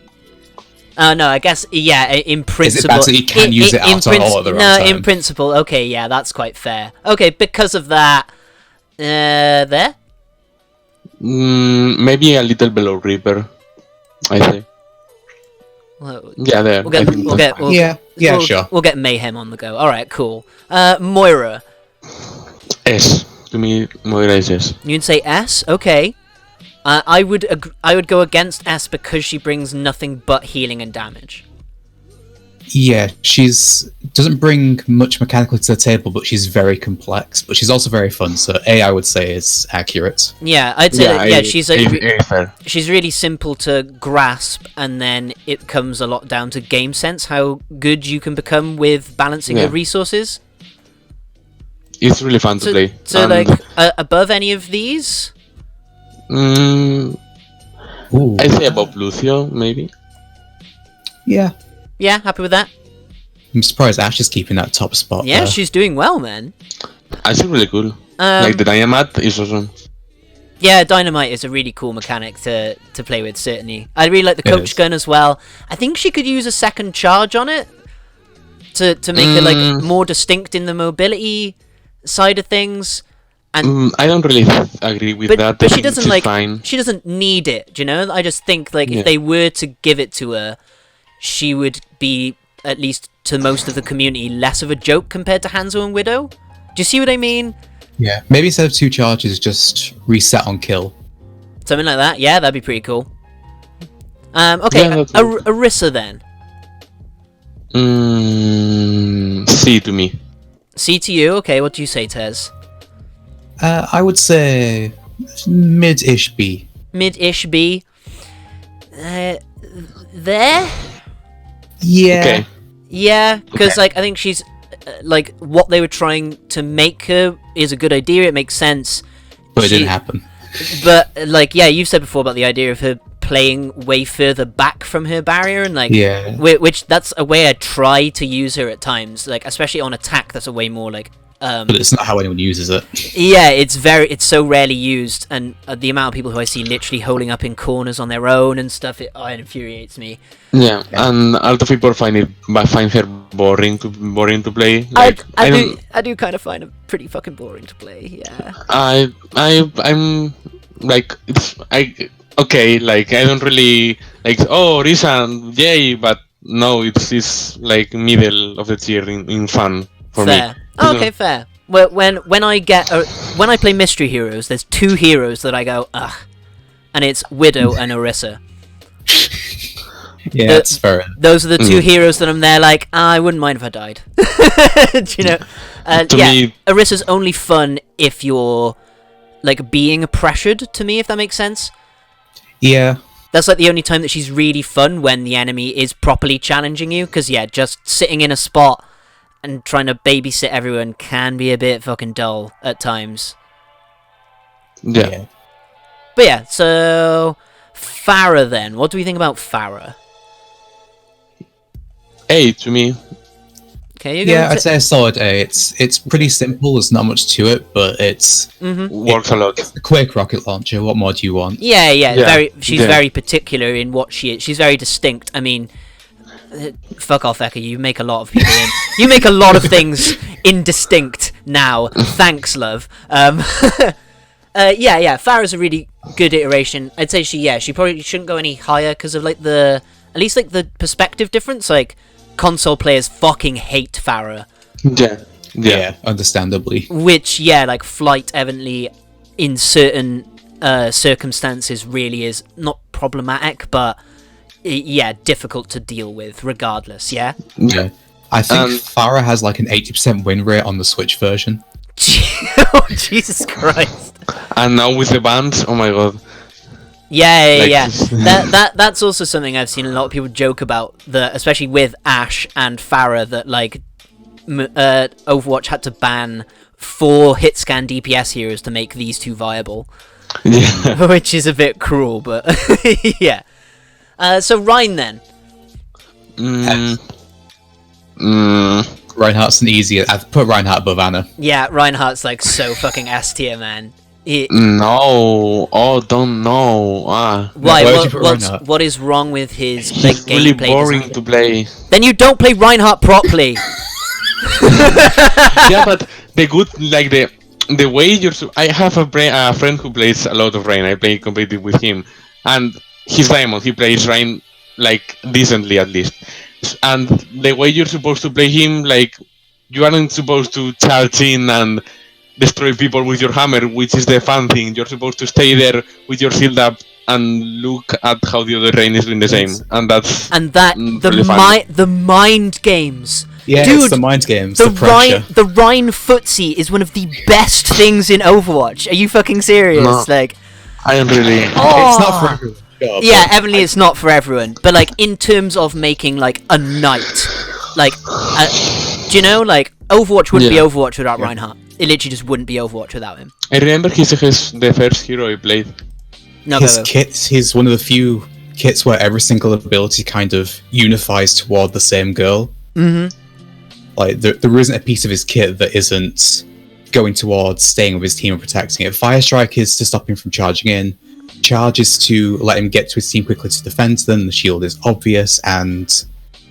Speaker 1: No, I guess, yeah, in principle... Is it bad that you can use it at all at the wrong time? No, in principle, okay, yeah, that's quite fair. Okay, because of that... there?
Speaker 2: Maybe a little below Reaper, I say.
Speaker 1: Well,
Speaker 2: yeah, there.
Speaker 1: Sure. We'll get Mayhem on the go. Alright, cool. Moira.
Speaker 2: S. To me, Moira is S.
Speaker 1: You'd say S? Okay. I would go against S because she brings nothing but healing and damage.
Speaker 3: Yeah, she's doesn't bring much mechanically to the table, but she's very complex. But she's also very fun. So A, I would say, is accurate.
Speaker 1: Yeah, I'd say she's really simple to grasp, and then it comes a lot down to game sense, how good you can become with balancing your resources.
Speaker 2: It's really fun to play.
Speaker 1: So, above any of these?
Speaker 3: Ooh.
Speaker 2: I'd say above Lucio, maybe.
Speaker 3: Yeah.
Speaker 1: Yeah, happy with that.
Speaker 3: I'm surprised Ash is keeping that top spot.
Speaker 1: Yeah, she's doing well, man.
Speaker 2: Ash is really cool. Like the Diamat is awesome.
Speaker 1: Yeah, dynamite is a really cool mechanic to play with, certainly. I really like the
Speaker 3: It
Speaker 1: coach
Speaker 3: is.
Speaker 1: gun as well. I think she could use a second charge on it to make her like more distinct in the mobility side of things. And
Speaker 2: I don't really agree with that.
Speaker 1: but
Speaker 2: I
Speaker 1: she
Speaker 2: think
Speaker 1: doesn't
Speaker 2: she's
Speaker 1: like
Speaker 2: fine.
Speaker 1: she doesn't need it, do you know? I just think like
Speaker 2: Yeah.
Speaker 1: if they were to give it to her, she would be, at least to most of the community, less of a joke compared to Hanzo and Widow. Do you see what I mean?
Speaker 3: Yeah, maybe instead of 2 charges, just reset on kill.
Speaker 1: Something like that. Yeah, that'd be pretty cool. Okay,
Speaker 2: Yeah, that's cool.
Speaker 1: Orisa then.
Speaker 2: C to me.
Speaker 1: C to you. Okay, what do you say, Tez?
Speaker 3: I would say mid-ish B.
Speaker 1: Mid-ish B. There?
Speaker 3: Yeah.
Speaker 2: Okay.
Speaker 1: Yeah, because
Speaker 2: Okay.
Speaker 1: like I think she's like what they were trying to make her is a good idea. It makes sense.
Speaker 3: But it
Speaker 1: She-
Speaker 3: didn't happen.
Speaker 1: But like, yeah, you've said before about the idea of her playing way further back from her barrier, and like,
Speaker 3: Yeah.
Speaker 1: which that's a way I try to use her at times. Like, especially on attack, that's a way more like.
Speaker 3: But it's not how anyone uses it.
Speaker 1: Yeah, it's so rarely used, and the amount of people who I see literally holding up in corners on their own and stuff, it infuriates me.
Speaker 2: Yeah, and a lot of people find her boring to play. Like
Speaker 1: I do kind of find it pretty fucking boring to play. Yeah.
Speaker 2: I'm like okay, like I don't really like Risa, yay, but no, it's like middle of the tier in fun for
Speaker 1: Fair.
Speaker 2: me.
Speaker 1: Oh, okay, fair. Well, when I play mystery heroes, there's 2 heroes that I go ugh, and it's Widow and Orisa.
Speaker 3: Yeah, that's fair.
Speaker 1: Those are the 2 heroes that I'm there like, I wouldn't mind if I died. Do you know?
Speaker 2: To
Speaker 1: Yeah,
Speaker 2: me-
Speaker 1: Orisa's only fun if you're like being pressured. To me, if that makes sense.
Speaker 3: Yeah.
Speaker 1: That's like the only time that she's really fun, when the enemy is properly challenging you. Because yeah, just sitting in a spot and trying to babysit everyone can be a bit fucking dull at times.
Speaker 2: Yeah.
Speaker 1: But yeah, so Farah then. What do we think about Farah?
Speaker 2: A to me.
Speaker 1: Okay, you
Speaker 3: Yeah, I'd say a solid A. It's pretty simple. There's not much to it, but it's
Speaker 2: Works a lot.
Speaker 3: a quick rocket launcher. What more do you want?
Speaker 1: Yeah.
Speaker 2: Yeah,
Speaker 1: She's
Speaker 2: yeah.
Speaker 1: very particular in what she is. She's very distinct. I mean, fuck off, Eka. You make a lot of people in. You make a lot of things indistinct now. Thanks, love. Yeah. Farah's a really good iteration. I'd say she probably shouldn't go any higher because of like at least like the perspective difference. Like, console players fucking hate Farah.
Speaker 2: Yeah.
Speaker 3: Understandably.
Speaker 1: Which, yeah, like Flight evidently in certain circumstances really is not problematic, but yeah, difficult to deal with regardless, yeah?
Speaker 3: Yeah. I think Farah has like an 80% win rate on the Switch version.
Speaker 1: Oh, Jesus Christ.
Speaker 2: And now with the bands, oh my god.
Speaker 1: Yeah. That's also something I've seen a lot of people joke about, especially with Ashe and Farah, that like Overwatch had to ban 4 hit scan DPS heroes to make these 2 viable.
Speaker 2: Yeah.
Speaker 1: Which is a bit cruel, but yeah. So Rhine then.
Speaker 3: Reinhardt's an easier. I'd put Reinhardt above Anna.
Speaker 1: Yeah, Reinhardt's like so fucking S tier, man.
Speaker 2: No. Oh, don't know.
Speaker 1: Why?
Speaker 3: why would you put Reinhardt?
Speaker 1: What is wrong with his like
Speaker 2: He's really
Speaker 1: gameplay
Speaker 2: boring
Speaker 1: design?
Speaker 2: to play.
Speaker 1: Then you don't play Reinhardt properly.
Speaker 2: Yeah, but the good, like the way I have a friend who plays a lot of Rain. I play competitive with him, and he's Diamond. He plays Rain like decently at least. And the way you're supposed to play him, like you aren't supposed to charge in and destroy people with your hammer, which is the fun thing. You're supposed to stay there with your shield up and look at how the other Rain is doing the same, and that's really fun.
Speaker 1: the mind games.
Speaker 3: Yeah,
Speaker 1: Dude,
Speaker 3: it's the mind games, the pressure.
Speaker 1: The Rhine footsie is one of the best things in Overwatch. Are you fucking serious?
Speaker 2: No.
Speaker 1: Like,
Speaker 2: I am really.
Speaker 3: It's not for everyone. Sure,
Speaker 1: yeah,
Speaker 3: but-
Speaker 1: evidently it's not for everyone. But like in terms of making like a knight, like, do you know, like Overwatch wouldn't be Overwatch without Reinhardt. It literally just wouldn't be Overwatch without him.
Speaker 2: I remember he's the first hero I played.
Speaker 1: No,
Speaker 3: his
Speaker 1: go.
Speaker 3: kits, he's one of the few kits where every single ability kind of unifies toward the same goal.
Speaker 1: Mm-hmm.
Speaker 3: Like, there isn't a piece of his kit that isn't going towards staying with his team and protecting it. Fire Strike is to stop him from charging in. Charge is to let him get to his team quickly to defend them. The shield is obvious, and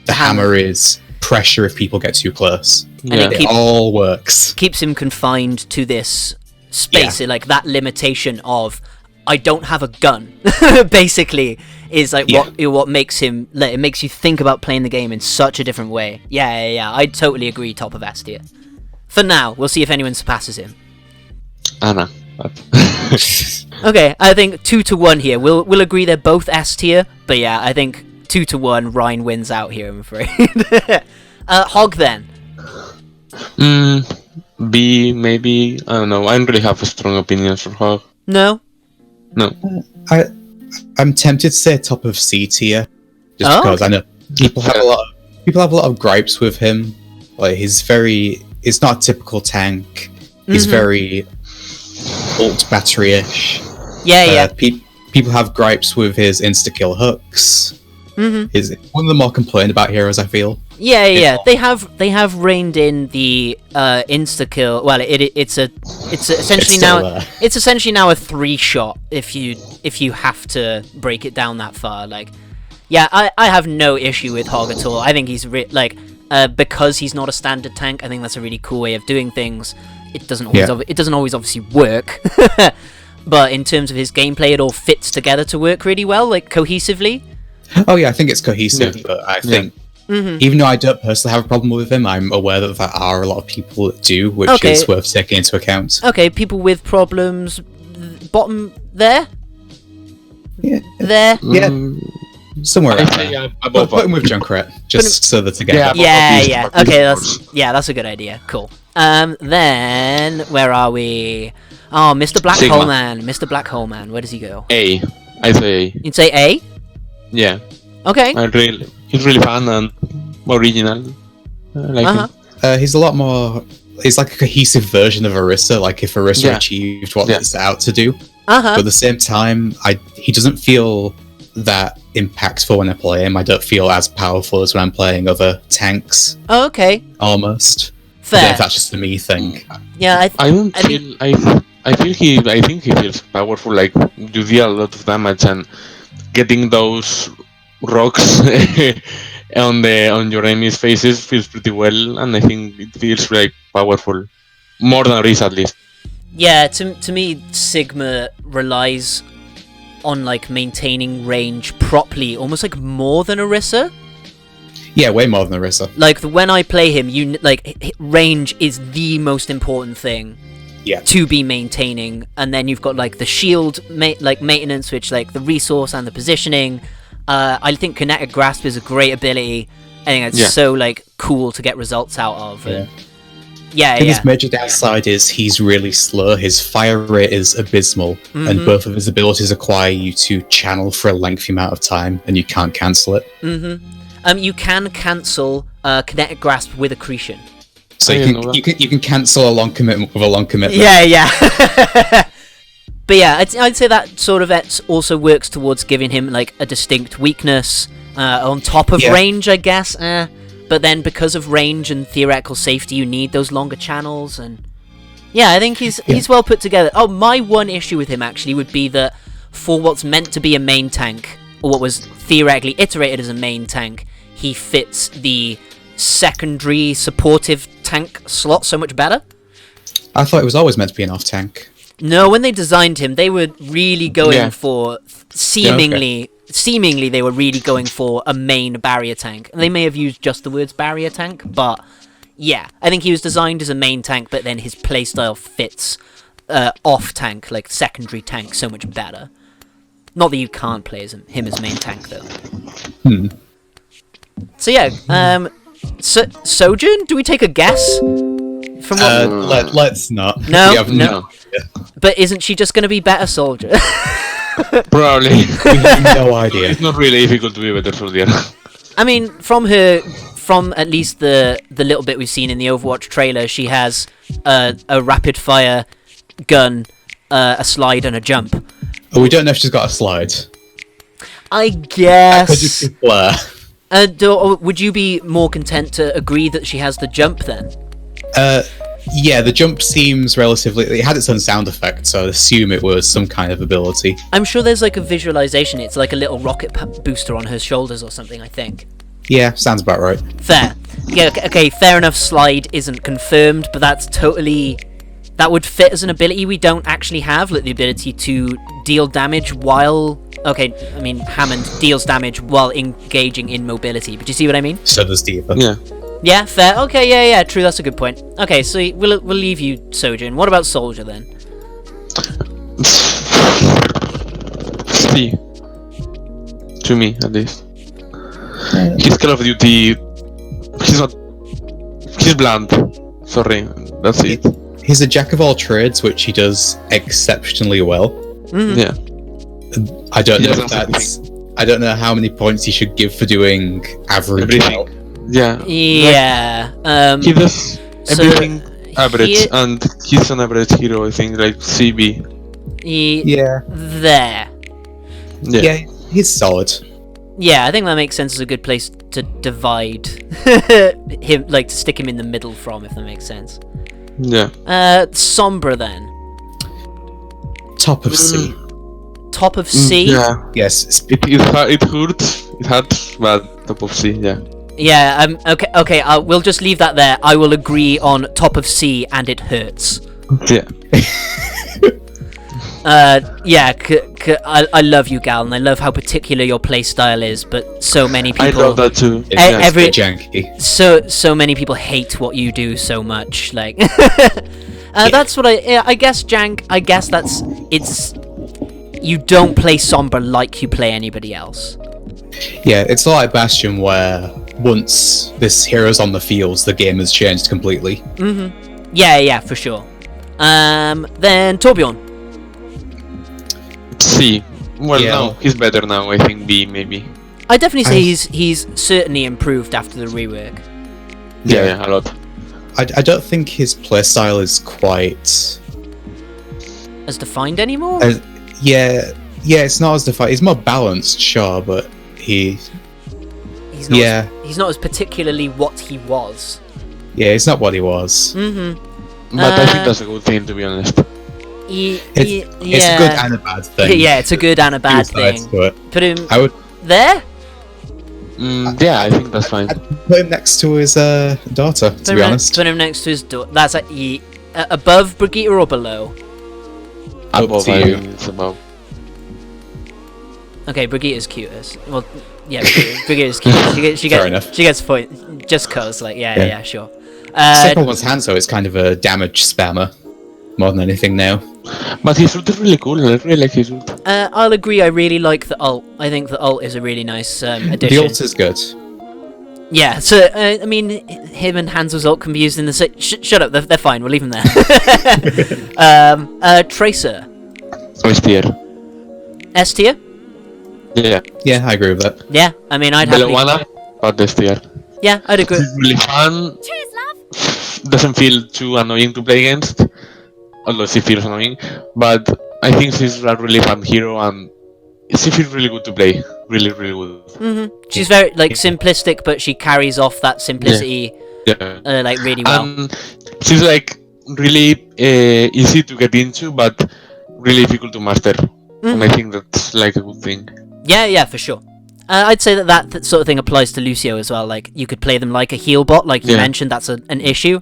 Speaker 3: the hammer is pressure if people get too close.
Speaker 1: And
Speaker 3: it all works.
Speaker 1: Keeps him confined to this space, like that limitation of I don't have a gun. Basically, is like what makes him. It makes you think about playing the game in such a different way. Yeah. I totally agree. Top of S tier. For now, we'll see if anyone surpasses him.
Speaker 2: Anna.
Speaker 1: Okay, I think 2-1 here. We'll agree they're both S tier, but yeah, I think 2-1. Ryan wins out here, I'm afraid. Hog then.
Speaker 2: B maybe. I don't know. I don't really have a strong opinion for Hog.
Speaker 1: No.
Speaker 3: I'm tempted to say top of C tier, just because I know people have a lot of gripes with him. Like it's not a typical tank. He's very ult battery-ish. Yeah. People have gripes with his insta-kill hooks. Is one of the more complained about heroes, I feel.
Speaker 1: Yeah. They have reined in the insta-kill. Well, it's essentially now a 3-shot if you have to break it down that far. Like, yeah, I have no issue with Hog at all. I think he's because he's not a standard tank. I think that's a really cool way of doing things. It doesn't always obviously work, but in terms of his gameplay, it all fits together to work really well, like cohesively.
Speaker 3: Oh yeah, I think it's cohesive, but I think even though I don't personally have a problem with him, I'm aware that there are a lot of people that do, which is worth taking into account.
Speaker 1: Okay, people with problems. Bottom there.
Speaker 3: Yeah.
Speaker 1: There.
Speaker 3: Yeah. Somewhere around there. Put him with Junkrat, just so that together.
Speaker 1: Yeah. Okay, that's a good idea. Cool. Then where are we? Oh, Mr. Black Hole Man. Mr. Black Hole Man. Where does he go?
Speaker 2: A. I say A.
Speaker 1: You'd say A?
Speaker 2: Yeah.
Speaker 1: Okay.
Speaker 2: He's really fun and original. I like him.
Speaker 3: He's a lot more. He's like a cohesive version of Orisa. Like if Orisa achieved what it's out to do, but at the same time, he doesn't feel that impactful when I play him. I don't feel as powerful as when I'm playing other tanks.
Speaker 1: Oh, okay.
Speaker 3: Almost.
Speaker 1: Fair.
Speaker 3: If that's just a me thing.
Speaker 1: Yeah,
Speaker 2: I think he feels powerful. Like you deal a lot of damage and getting those rocks on your enemies' faces feels pretty well, and I think it feels like powerful, more than Riz at least.
Speaker 1: Yeah, to me, Sigma relies on like maintaining range properly, almost like more than Orisa.
Speaker 3: Yeah, way more than Orisa.
Speaker 1: Like when I play him, range is the most important thing.
Speaker 3: Yeah.
Speaker 1: To be maintaining, and then you've got like the shield maintenance, which like the resource and the positioning. I think kinetic grasp is a great ability. I think it's so like cool to get results out of. I think
Speaker 3: his major downside is he's really slow. His fire rate is abysmal, and both of his abilities require you to channel for a lengthy amount of time, and you can't cancel it.
Speaker 1: You can cancel kinetic grasp with accretion.
Speaker 3: So you can cancel a long commitment with a long commitment.
Speaker 1: Yeah. But yeah, I'd say that sort of also works towards giving him like a distinct weakness on top of range, I guess. But then because of range and theoretical safety, you need those longer channels, and yeah, I think he's well put together. Oh, my one issue with him actually would be that for what's meant to be a main tank, or what was theoretically iterated as a main tank, he fits the secondary supportive tank slot so much better.
Speaker 3: I thought it was always meant to be an off tank.
Speaker 1: No, when they designed him, they were really going for seemingly they were really going for a main barrier tank. They may have used just the words barrier tank, but yeah, I think he was designed as a main tank, but then his playstyle fits off tank, like secondary tank, so much better. Not that you can't play as him as main tank though. So yeah, Sojourn, do we take a guess? From what...
Speaker 3: let's not.
Speaker 1: No. But isn't she just going to be better soldier?
Speaker 2: Probably.
Speaker 3: We have no idea.
Speaker 2: It's not really difficult to be a better soldier.
Speaker 1: I mean, from at least the little bit we've seen in the Overwatch trailer, she has a rapid fire gun, a slide, and a jump.
Speaker 3: Oh, we don't know if she's got a slide.
Speaker 1: I guess.
Speaker 3: That could just be Blur.
Speaker 1: Would you be more content to agree that she has the jump then?
Speaker 3: Yeah, the jump seems relatively... It had its own sound effect, so I'd assume it was some kind of ability.
Speaker 1: I'm sure there's like a visualization. It's like a little rocket booster on her shoulders or something, I think.
Speaker 3: Yeah, sounds about right.
Speaker 1: Fair. Yeah, okay, fair enough, slide isn't confirmed, but that's totally... That would fit as an ability we don't actually have, like the ability to deal damage while... Okay, I mean, Hammond deals damage while engaging in mobility, but do you see what I mean?
Speaker 3: So does Diva.
Speaker 2: Yeah.
Speaker 1: Yeah, fair. Okay, yeah, true, that's a good point. Okay, so we'll leave you, Sojin. What about Soldier, then?
Speaker 2: C. To me, at least. He's Call of Duty... He's bland. Sorry, that's it.
Speaker 3: He's a jack of all trades, which he does exceptionally well.
Speaker 1: Mm-hmm.
Speaker 2: Yeah.
Speaker 3: I don't know
Speaker 2: Yeah,
Speaker 3: if
Speaker 2: that's
Speaker 3: that's... I don't know how many points you should give for doing average
Speaker 2: Everything.
Speaker 3: well.
Speaker 2: Yeah.
Speaker 1: Yeah.
Speaker 2: He does
Speaker 1: so
Speaker 2: everything average,
Speaker 1: he-
Speaker 2: and he's an average hero, I think, like CB.
Speaker 3: Yeah.
Speaker 1: There.
Speaker 2: Yeah.
Speaker 3: Yeah, he's solid.
Speaker 1: Yeah, I think that makes sense as a good place to divide him, like to stick him in the middle from, if that makes sense.
Speaker 2: Yeah.
Speaker 1: Sombra then.
Speaker 3: Top of C.
Speaker 1: Top of C.
Speaker 2: Yeah.
Speaker 3: Yes,
Speaker 2: It hurts. It hurts, but top of C, yeah.
Speaker 1: Yeah. Okay. We'll just leave that there. I will agree on top of C, and it hurts.
Speaker 2: Yeah.
Speaker 1: Yeah. I love you, Gal, and I love how particular your playstyle is. But so many people.
Speaker 2: I love that too.
Speaker 3: it's
Speaker 1: every-
Speaker 3: janky.
Speaker 1: So many people hate what you do so much. Like, that's what I guess, Jank. I guess it's. You don't play Sombra like you play anybody else.
Speaker 3: Yeah, it's like Bastion, where once this hero's on the fields, the game has changed completely.
Speaker 1: Mm-hmm. Yeah, for sure. Then Torbjorn.
Speaker 2: C. Well,
Speaker 3: Yeah.
Speaker 2: no, he's better now. I think B, maybe.
Speaker 1: I definitely say he's certainly improved after the rework.
Speaker 2: Yeah, a lot.
Speaker 3: I don't think his playstyle is quite...
Speaker 1: As defined anymore?
Speaker 3: Yeah, it's not as defined. He's more balanced, sure, but
Speaker 1: He's not
Speaker 3: yeah.
Speaker 1: he's not as particularly what he was.
Speaker 3: Yeah, it's not what he was.
Speaker 1: Mm-hmm.
Speaker 2: But I think that's a good thing, to be honest.
Speaker 3: It's a good and a bad thing.
Speaker 1: Yeah, it's a good and a bad
Speaker 3: Two sides
Speaker 1: thing.
Speaker 3: to it.
Speaker 1: Put him
Speaker 3: I would
Speaker 1: there?
Speaker 2: Yeah, I think that's fine.
Speaker 3: I'd put him next to his daughter, to be honest.
Speaker 1: Put him next to his daughter. That's like above Brigitte or below?
Speaker 3: Up
Speaker 2: Above,
Speaker 3: to
Speaker 2: I
Speaker 3: you.
Speaker 2: think it's above.
Speaker 1: Okay, Brigitte is cutest. Well, yeah, Brigitte is cutest. She
Speaker 3: Fair
Speaker 1: gets
Speaker 3: enough.
Speaker 1: She gets point just cause, like, yeah, sure.
Speaker 3: Second one's Hanzo is kind of a damage spammer, more than anything now.
Speaker 2: But his ult is really cool. I really like his ult.
Speaker 1: I'll agree. I really like the ult. I think the ult is a really nice addition.
Speaker 3: The ult is good.
Speaker 1: Yeah. So I mean, him and Hanzo's ult can be used in the same. Shut up. They're fine. We'll leave them there. Tracer.
Speaker 2: S tier.
Speaker 1: S tier.
Speaker 2: Yeah.
Speaker 3: Yeah, I agree with that.
Speaker 1: Yeah. I mean, I'd happily.
Speaker 2: Belowana, but S tier.
Speaker 1: Yeah, I'd agree.
Speaker 2: He's really fun.
Speaker 4: Cheers, love.
Speaker 2: Doesn't feel too annoying to play against, although she feels annoying. But I think she's a really fun hero, and she feels really good to play. Really, really good.
Speaker 1: Mm-hmm. She's very like simplistic, but she carries off that simplicity
Speaker 2: Yeah.
Speaker 1: like really well.
Speaker 2: And she's like really easy to get into, but really difficult to master. And I think that's like a good thing.
Speaker 1: Yeah, for sure. I'd say that sort of thing applies to Lucio as well. Like, you could play them like a heal bot, like you mentioned, that's an issue.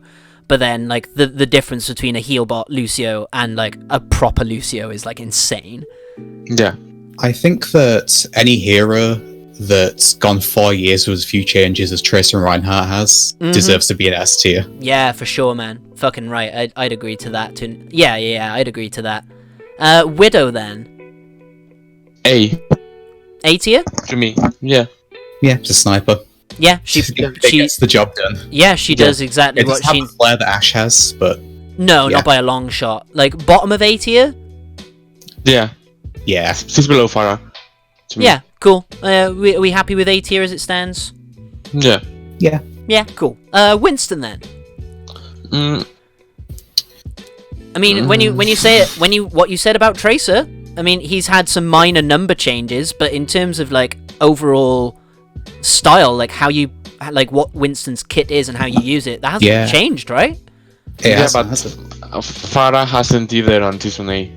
Speaker 1: But then, like, the difference between a heal bot Lucio and, like, a proper Lucio is, like, insane.
Speaker 2: Yeah.
Speaker 3: I think that any hero that's gone 4 years with as few changes as Tracer and Reinhardt has deserves to be an S tier.
Speaker 1: Yeah, for sure, man. Fucking right. I'd agree to that, too. Yeah, I'd agree to that. Widow, then. A tier?
Speaker 2: To me. Yeah.
Speaker 3: Yeah, just sniper.
Speaker 1: Yeah, she
Speaker 3: gets the job done.
Speaker 1: Yeah, she does exactly
Speaker 3: It
Speaker 1: what
Speaker 3: doesn't
Speaker 1: she...
Speaker 3: have the flair that Ashe has, but
Speaker 1: No,
Speaker 3: yeah.
Speaker 1: not by a long shot. Like, bottom of A tier?
Speaker 2: Yeah.
Speaker 3: yeah.
Speaker 2: She's below Farah. To me.
Speaker 1: Yeah, cool. Are we happy with A tier as it stands?
Speaker 2: Yeah.
Speaker 3: Yeah.
Speaker 1: Yeah, cool. Winston, then.
Speaker 2: Mm,
Speaker 1: I mean, when you say it, what you said about Tracer, I mean, he's had some minor number changes, but in terms of like overall style, like how you, like what Winston's kit is and how you use it, that hasn't changed, right?
Speaker 2: Yeah, but Farah hasn't either on season A.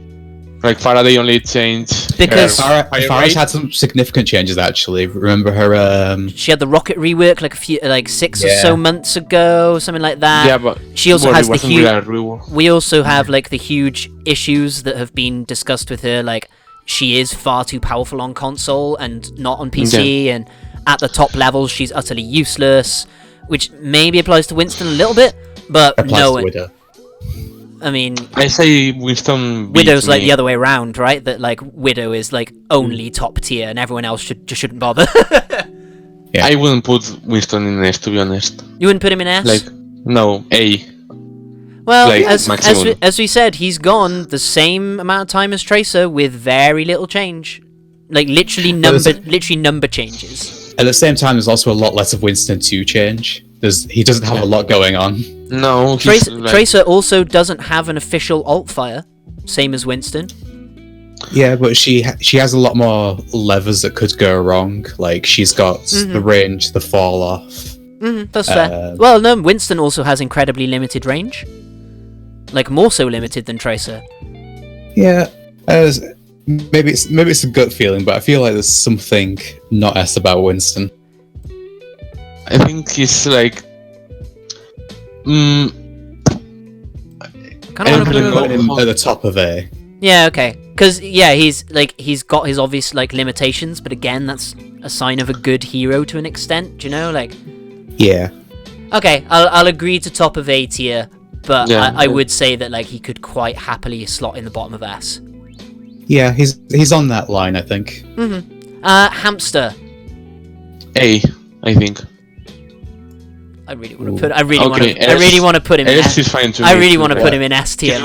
Speaker 2: Like Farah, they only changed
Speaker 1: Because
Speaker 3: Farah's had some significant changes actually. Remember her?
Speaker 1: she had the rocket rework like 6 or so months ago, something like that.
Speaker 2: Yeah, but
Speaker 1: she also has the huge.
Speaker 2: Really
Speaker 1: We also have like the huge issues that have been discussed with her. Like she is far too powerful on console and not on PC, and at the top levels she's utterly useless, which maybe applies to Winston a little bit, but no. I mean,
Speaker 2: I say Winston.
Speaker 1: Widow's like the other way around, right? That like Widow is like only top tier, and everyone else shouldn't bother.
Speaker 2: I wouldn't put Winston in S, to be honest.
Speaker 1: You wouldn't put him in S?
Speaker 2: Like, no, A.
Speaker 1: Well,
Speaker 2: like,
Speaker 1: as we said, he's gone the same amount of time as Tracer with very little change, like literally number changes.
Speaker 3: At the same time, there's also a lot less of Winston to change. He doesn't have a lot going on.
Speaker 2: No,
Speaker 1: Tracer also doesn't have an official alt fire, same as Winston.
Speaker 3: Yeah, but she has a lot more levers that could go wrong. Like she's got the range, the fall off.
Speaker 1: That's fair. Well, no, Winston also has incredibly limited range, like more so limited than Tracer.
Speaker 3: Yeah, maybe it's a gut feeling, but I feel like there's something not S about Winston.
Speaker 2: I think he's like.
Speaker 1: Kind of
Speaker 3: put him at the top of A.
Speaker 1: Yeah, okay. Because he's got his obvious like limitations, but again, that's a sign of a good hero to an extent. Do you know, like?
Speaker 3: Yeah.
Speaker 1: Okay, I'll agree to top of A tier, but
Speaker 2: yeah.
Speaker 1: I would say that like he could quite happily slot in the bottom of S.
Speaker 3: Yeah, he's on that line, I think.
Speaker 1: Hamster.
Speaker 2: A, I think.
Speaker 1: I really want to put him in S.
Speaker 2: Is fine too.
Speaker 1: I really want to put him in S tier.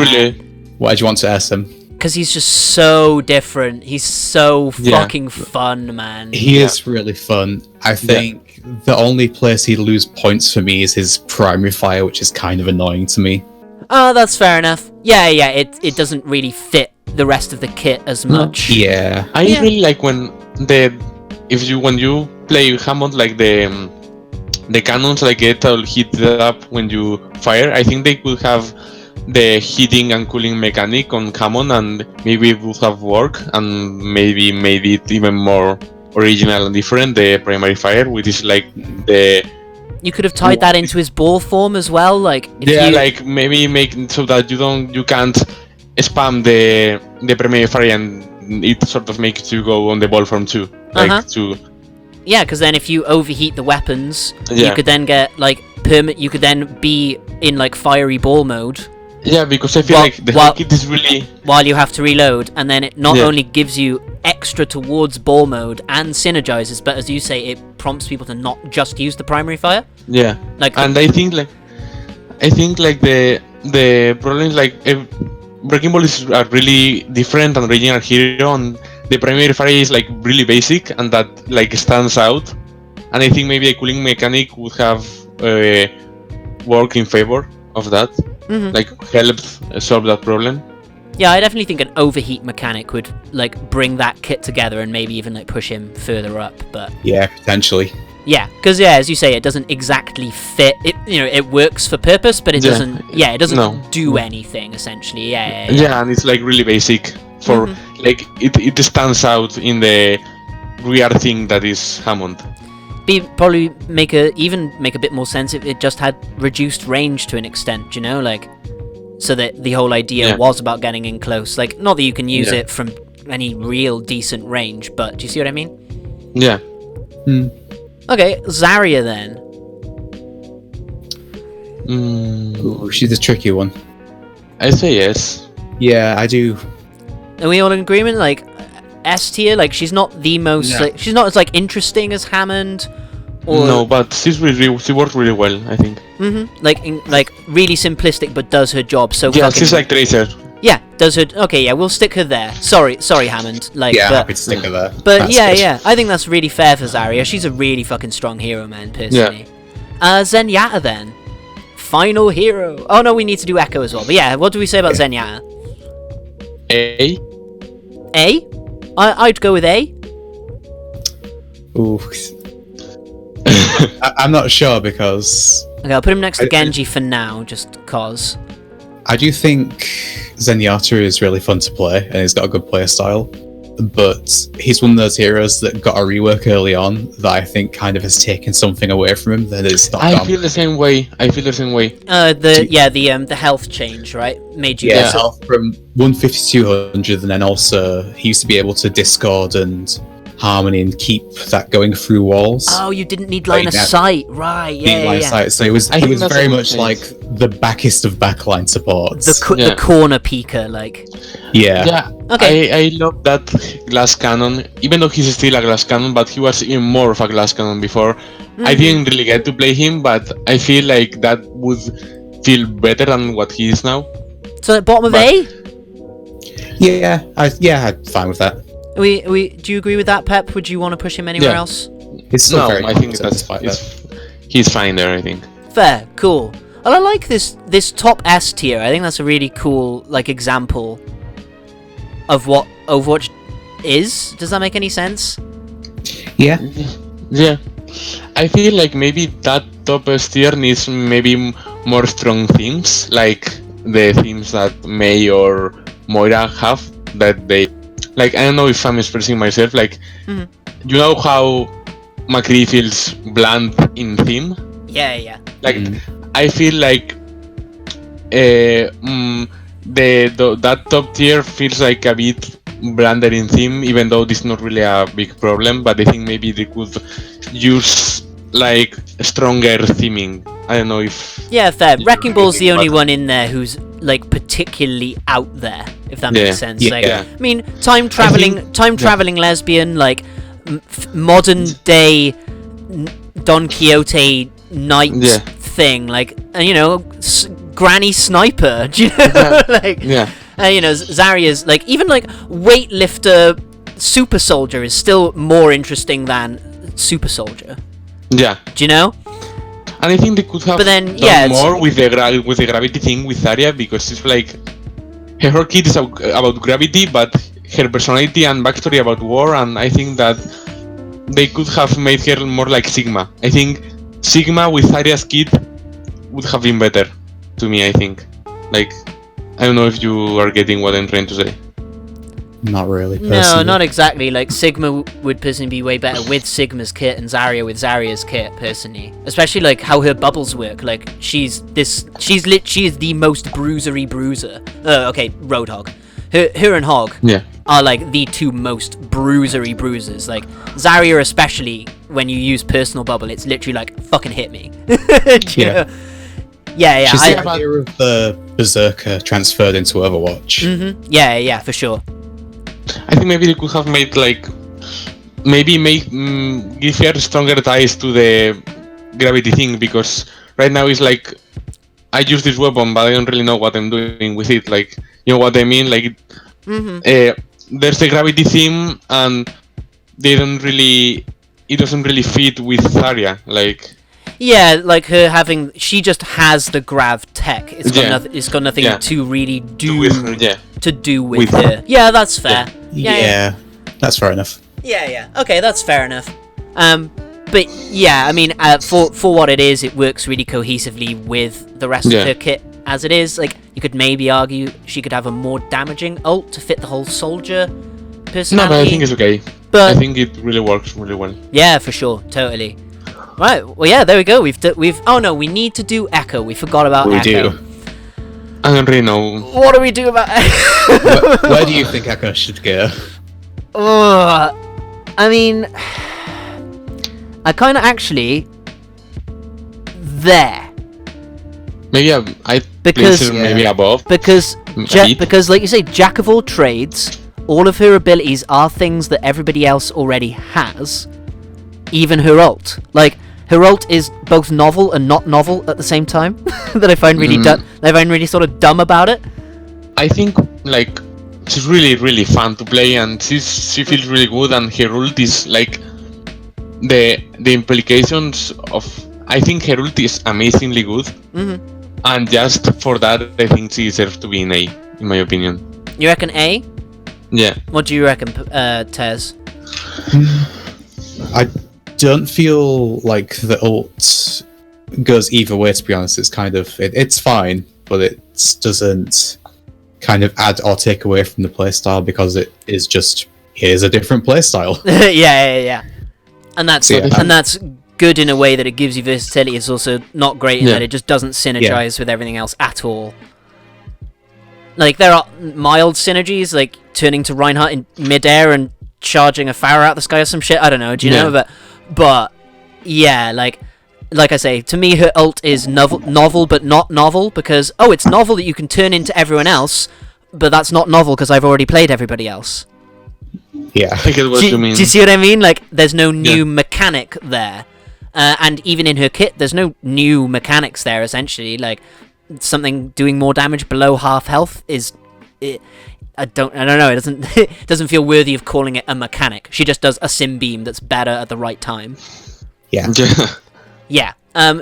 Speaker 3: Why do you want to S him?
Speaker 1: Because he's just so different. He's so fucking fun, man.
Speaker 3: He is really fun. I think the only place he'd lose points for me is his primary fire, which is kind of annoying to me.
Speaker 1: Oh, that's fair enough. Yeah, it doesn't really fit the rest of the kit as much.
Speaker 3: Yeah.
Speaker 2: I really like when you play Hammond, like the cannons like get all heated up when you fire. I think they could have the heating and cooling mechanic on Hammond, and maybe it would have worked, and maybe made it even more original and different. The primary fire, which is like the.
Speaker 1: You could have tied that into his ball form as well, like.
Speaker 2: Like maybe make so that you can't spam the primary fire, and it sort of makes you go on the ball form too, like to.
Speaker 1: Yeah, because then if you overheat the weapons, you could then get like you could then be in like fiery ball mode.
Speaker 2: Yeah, because I feel like the kit is really
Speaker 1: while you have to reload, and then it not only gives you extra towards ball mode and synergizes, but as you say, it prompts people to not just use the primary fire.
Speaker 2: Yeah,
Speaker 1: like,
Speaker 2: and I think the problem is like Breaking Ball is a really different and original hero, and the primary fire is like really basic, and that like stands out. And I think maybe a cooling mechanic would have worked in favor of that, like helped solve that problem.
Speaker 1: Yeah, I definitely think an overheat mechanic would like bring that kit together and maybe even like push him further up. But
Speaker 3: yeah, potentially.
Speaker 1: Yeah, because as you say, it doesn't exactly fit. It it works for purpose, but it doesn't. Yeah, it doesn't do anything essentially. Yeah,
Speaker 2: and it's like really basic for like it stands out in the weird thing that is Hammond.
Speaker 1: Probably make a bit more sense if it just had reduced range to an extent, like, so that the whole idea was about getting in close. Like, not that you can use it from any real decent range, but do you see what I mean?
Speaker 2: Yeah.
Speaker 1: Okay, Zaria then.
Speaker 3: Ooh, she's a tricky one.
Speaker 2: I say yes.
Speaker 3: Yeah, I do.
Speaker 1: Are we all in agreement? Like, S tier? Like, she's not the most... Like, she's not as, like, interesting as Hammond, or...
Speaker 2: No, but she worked really well, I think.
Speaker 1: Like, really simplistic, but does her job so
Speaker 2: yeah, she's like Tracer.
Speaker 1: Yeah, does her... Okay, yeah, we'll stick her there. Sorry, Hammond. Like,
Speaker 3: yeah, happy to stick her there.
Speaker 1: But that's yeah, I think that's really fair for Zaria. She's a really fucking strong hero, man, personally. Yeah. Zenyatta, then. Final hero. Oh, no, we need to do Echo as well. But yeah, what do we say about Zenyatta?
Speaker 2: A?
Speaker 1: A? I'd go with A.
Speaker 3: Ooh. I'm not sure because
Speaker 1: Okay, I'll put him next to
Speaker 3: I-
Speaker 1: Genji for now, just cause.
Speaker 3: I do think Zenyatta is really fun to play, and he's got a good player style. But he's one of those heroes that got a rework early on that I think kind of has taken something away from him that is not
Speaker 2: I
Speaker 3: gone.
Speaker 2: feel the same way.
Speaker 1: The health change, right? Made you
Speaker 3: Yeah,
Speaker 1: better.
Speaker 3: health from 150 to 200, and then also he used to be able to discord and harmony and keep that going through walls.
Speaker 1: Oh, you didn't need line of
Speaker 3: Like that.
Speaker 1: sight, right?
Speaker 3: Being line
Speaker 1: Yeah.
Speaker 3: sight, so he was
Speaker 2: I think that's
Speaker 3: very
Speaker 2: a good
Speaker 3: much
Speaker 2: change.
Speaker 3: like the backest of backline supports.
Speaker 1: The corner peeker, like.
Speaker 3: yeah.
Speaker 2: Yeah.
Speaker 1: Okay.
Speaker 2: I love that glass cannon, even though he's still a glass cannon, but he was even more of a glass cannon before. I didn't really get to play him, but I feel like that would feel better than what he is now.
Speaker 1: So at bottom of
Speaker 2: But-
Speaker 1: A.
Speaker 3: I'm fine with that.
Speaker 1: Do you agree with that, Pep? Would you want to push him anywhere
Speaker 2: Yeah.
Speaker 1: else?
Speaker 3: It's still
Speaker 2: No,
Speaker 3: very
Speaker 2: I think
Speaker 3: competent despite that.
Speaker 2: he's fine there, I think.
Speaker 1: Fair, cool. Well, I like this top S tier. I think that's a really cool example of what Overwatch is. Does that make any sense?
Speaker 3: Yeah.
Speaker 2: Yeah. I feel like maybe that top S tier needs maybe more strong themes, like the themes that May or Moira have, that they... Like, I don't know if I'm expressing myself, like, you know how McCree feels bland in theme?
Speaker 1: Yeah.
Speaker 2: Like, I feel like that top tier feels like a bit blander in theme, even though this is not really a big problem, but I think maybe they could use like stronger theming. I don't know if...
Speaker 1: Yeah, fair. Wrecking Ball's the only one in there who's like particularly out there, if that makes sense.
Speaker 3: Yeah.
Speaker 1: Like,
Speaker 2: Yeah.
Speaker 1: I mean, time traveling lesbian, like modern day Don Quixote knight
Speaker 2: Yeah.
Speaker 1: thing, like, and granny sniper. Do you know? Like,
Speaker 2: Yeah.
Speaker 1: Zaria's like even like weightlifter super soldier is still more interesting than super soldier.
Speaker 2: Yeah.
Speaker 1: Do you know?
Speaker 2: And I think they could have
Speaker 1: But then,
Speaker 2: done
Speaker 1: yeah, it's-
Speaker 2: more with the gravity thing with Zaria, because it's like her kit is about gravity, but her personality and backstory about war, and I think that they could have made her more like Sigma. I think Sigma with Zaria's kit would have been better to me, I think. Like, I don't know if you are getting what I'm trying to say.
Speaker 3: Not really.
Speaker 1: No,
Speaker 3: Personally.
Speaker 1: not exactly. Like Sigma would personally be way better with Sigma's kit and Zaria with Zaria's kit personally. Especially like how her bubbles work. Like she is the most bruisery bruiser. Okay, Roadhog. Her and Hog
Speaker 2: Yeah.
Speaker 1: are like the two most bruisery bruisers. Like Zaria especially when you use personal bubble, it's literally like fucking hit me. Do you
Speaker 3: Yeah.
Speaker 1: know? Yeah.
Speaker 3: She's
Speaker 1: I-
Speaker 3: the idea of the Berserker transferred into Overwatch.
Speaker 1: Yeah, for sure.
Speaker 2: I think maybe they could have made like give her stronger ties to the gravity thing, because right now it's like I use this weapon but I don't really know what I'm doing with it. Like, you know what I mean? Like there's the gravity theme and it doesn't really fit with Zaria. Like,
Speaker 1: Yeah, like her having, she just has the grav tech. It's got nothing
Speaker 2: Yeah.
Speaker 1: to really do
Speaker 2: with her, yeah.
Speaker 1: to do with
Speaker 2: With
Speaker 1: her. Yeah, that's fair.
Speaker 3: Yeah, that's fair enough.
Speaker 1: Yeah. Okay, that's fair enough. But yeah, I mean, for what it is, it works really cohesively with the rest of
Speaker 2: Yeah.
Speaker 1: her kit as it is. Like, you could maybe argue she could have a more damaging ult to fit the whole soldier
Speaker 2: No,
Speaker 1: personality.
Speaker 2: but I think it's okay.
Speaker 1: But
Speaker 2: I think it really works really well.
Speaker 1: yeah, for sure, totally. Right, well, yeah, there we go. We've. Oh no, we need to do Echo. We forgot about
Speaker 3: We
Speaker 1: Echo.
Speaker 3: do.
Speaker 2: I don't really know.
Speaker 1: What do we do about Echo?
Speaker 3: Where do you think Echo should go?
Speaker 1: I mean, I kind of actually there
Speaker 2: Maybe I
Speaker 1: Because-
Speaker 2: place her maybe above.
Speaker 1: because
Speaker 2: A bit.
Speaker 1: because like you say, jack of all trades. All of her abilities are things that everybody else already has. Even her ult, like her ult is both novel and not novel at the same time. That I find really that I find really sort of dumb about it.
Speaker 2: I think like she's really fun to play, and she feels really good, and her ult is like the implications of. I think her ult is amazingly good, and just for that, I think she deserves to be an A, in my opinion.
Speaker 1: You reckon A?
Speaker 2: Yeah,
Speaker 1: What do you reckon, Tez?
Speaker 3: I don't feel like the ult goes either way. To be honest, it's kind of it's fine, but it doesn't kind of add or take away from the playstyle because it is just here's a different playstyle.
Speaker 1: yeah. And that's good in a way that it gives you versatility. It's also not great in that it just doesn't synergize with everything else at all. Like, there are mild synergies, like turning to Reinhardt in midair and charging a Farah out the sky or some shit. I don't know, do you know? But yeah, like I say, to me her ult is novel but not novel, because, it's novel that you can turn into everyone else, but that's not novel because I've already played everybody else.
Speaker 3: Yeah.
Speaker 2: I get what you mean.
Speaker 1: Do you see what I mean? Like, there's no new mechanic there. And even in her kit, there's no new mechanics there, essentially. Like, something doing more damage below half health is... I don't know, it doesn't feel worthy of calling it a mechanic. She just does a sim beam that's better at the right time.
Speaker 3: Yeah.
Speaker 1: Yeah.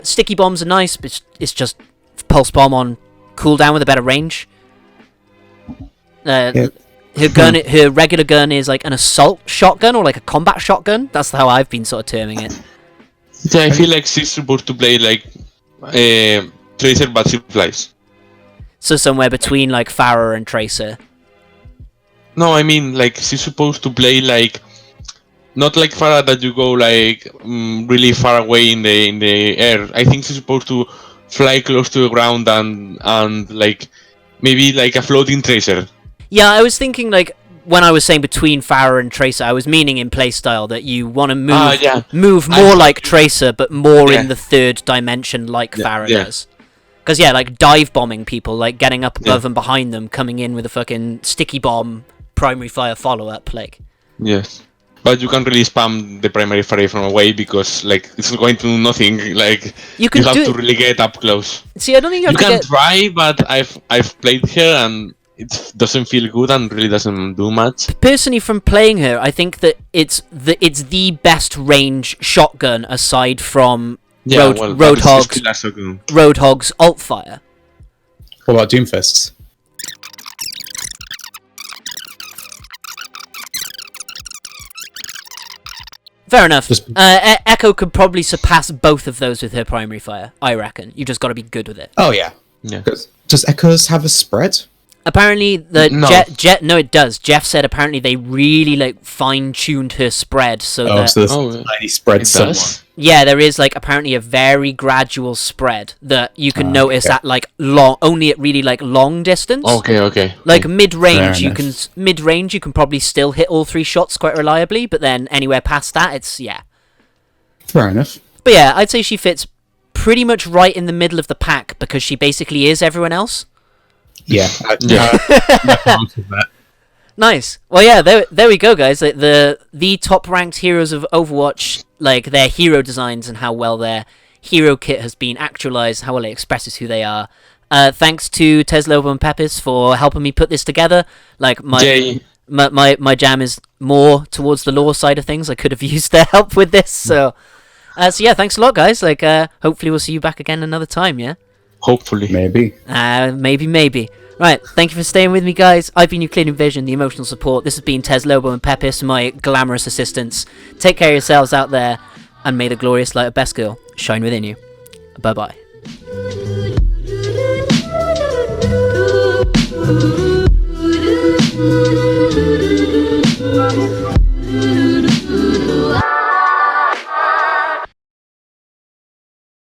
Speaker 1: Sticky bombs are nice, but it's just pulse bomb on cooldown with a better range. Her regular gun is like an assault shotgun or like a combat shotgun. That's how I've been sort of terming it.
Speaker 2: Yeah, I feel like she's supposed to play like Tracer, but she flies.
Speaker 1: So somewhere between like Farah and Tracer.
Speaker 2: No, I mean like she's supposed to play like not like Farah that you go like really far away in the air. I think she's supposed to fly close to the ground and like maybe like a floating Tracer.
Speaker 1: Yeah, I was thinking like when I was saying between Farah and Tracer, I was meaning in playstyle that you want to move more like Tracer, but more in the third dimension like Farah does. Because like dive bombing people, like getting up above and behind them, coming in with a fucking sticky bomb, primary fire follow up, like.
Speaker 2: Yes, but you can't really spam the primary fire from away because like it's going to do nothing. Like you have to really get up close.
Speaker 1: See, I don't think you
Speaker 2: can try, but I've played her and it doesn't feel good and really doesn't do much. Personally,
Speaker 1: from playing her, I think that it's the best range shotgun aside from Roadhog's alt fire.
Speaker 3: What about Doomfists?
Speaker 1: Fair enough. Echo could probably surpass both of those with her primary fire, I reckon. You just got to be good with it.
Speaker 3: Oh yeah. Does Echo's have a spread?
Speaker 1: Apparently, it does. Jeff said apparently they really like fine-tuned her spread so
Speaker 3: there's tiny spread somewhere.
Speaker 1: Yeah, there is like apparently a very gradual spread that you can notice at like only at really like long distance.
Speaker 2: Okay.
Speaker 1: Like mid-range, you can probably still hit all 3 shots quite reliably, but then anywhere past that, it's
Speaker 3: fair enough.
Speaker 1: But yeah, I'd say she fits pretty much right in the middle of the pack because she basically is everyone else.
Speaker 3: Yeah.
Speaker 1: Nice. Well, yeah, there we go, guys. Like, the top-ranked heroes of Overwatch, like their hero designs and how well their hero kit has been actualized, how well it expresses who they are. Thanks to Teslobo Pepis for helping me put this together. Like my jam is more towards the lore side of things. I could have used their help with this. So yeah, thanks a lot, guys. Like, hopefully we'll see you back again another time. Yeah.
Speaker 2: Hopefully.
Speaker 3: Maybe.
Speaker 1: Maybe. Right, thank you for staying with me, guys. I've been Euclidean Vision, the emotional support. This has been Teslobo and Pepis, my glamorous assistants. Take care of yourselves out there, and may the glorious light of Best Girl shine within you. Bye-bye.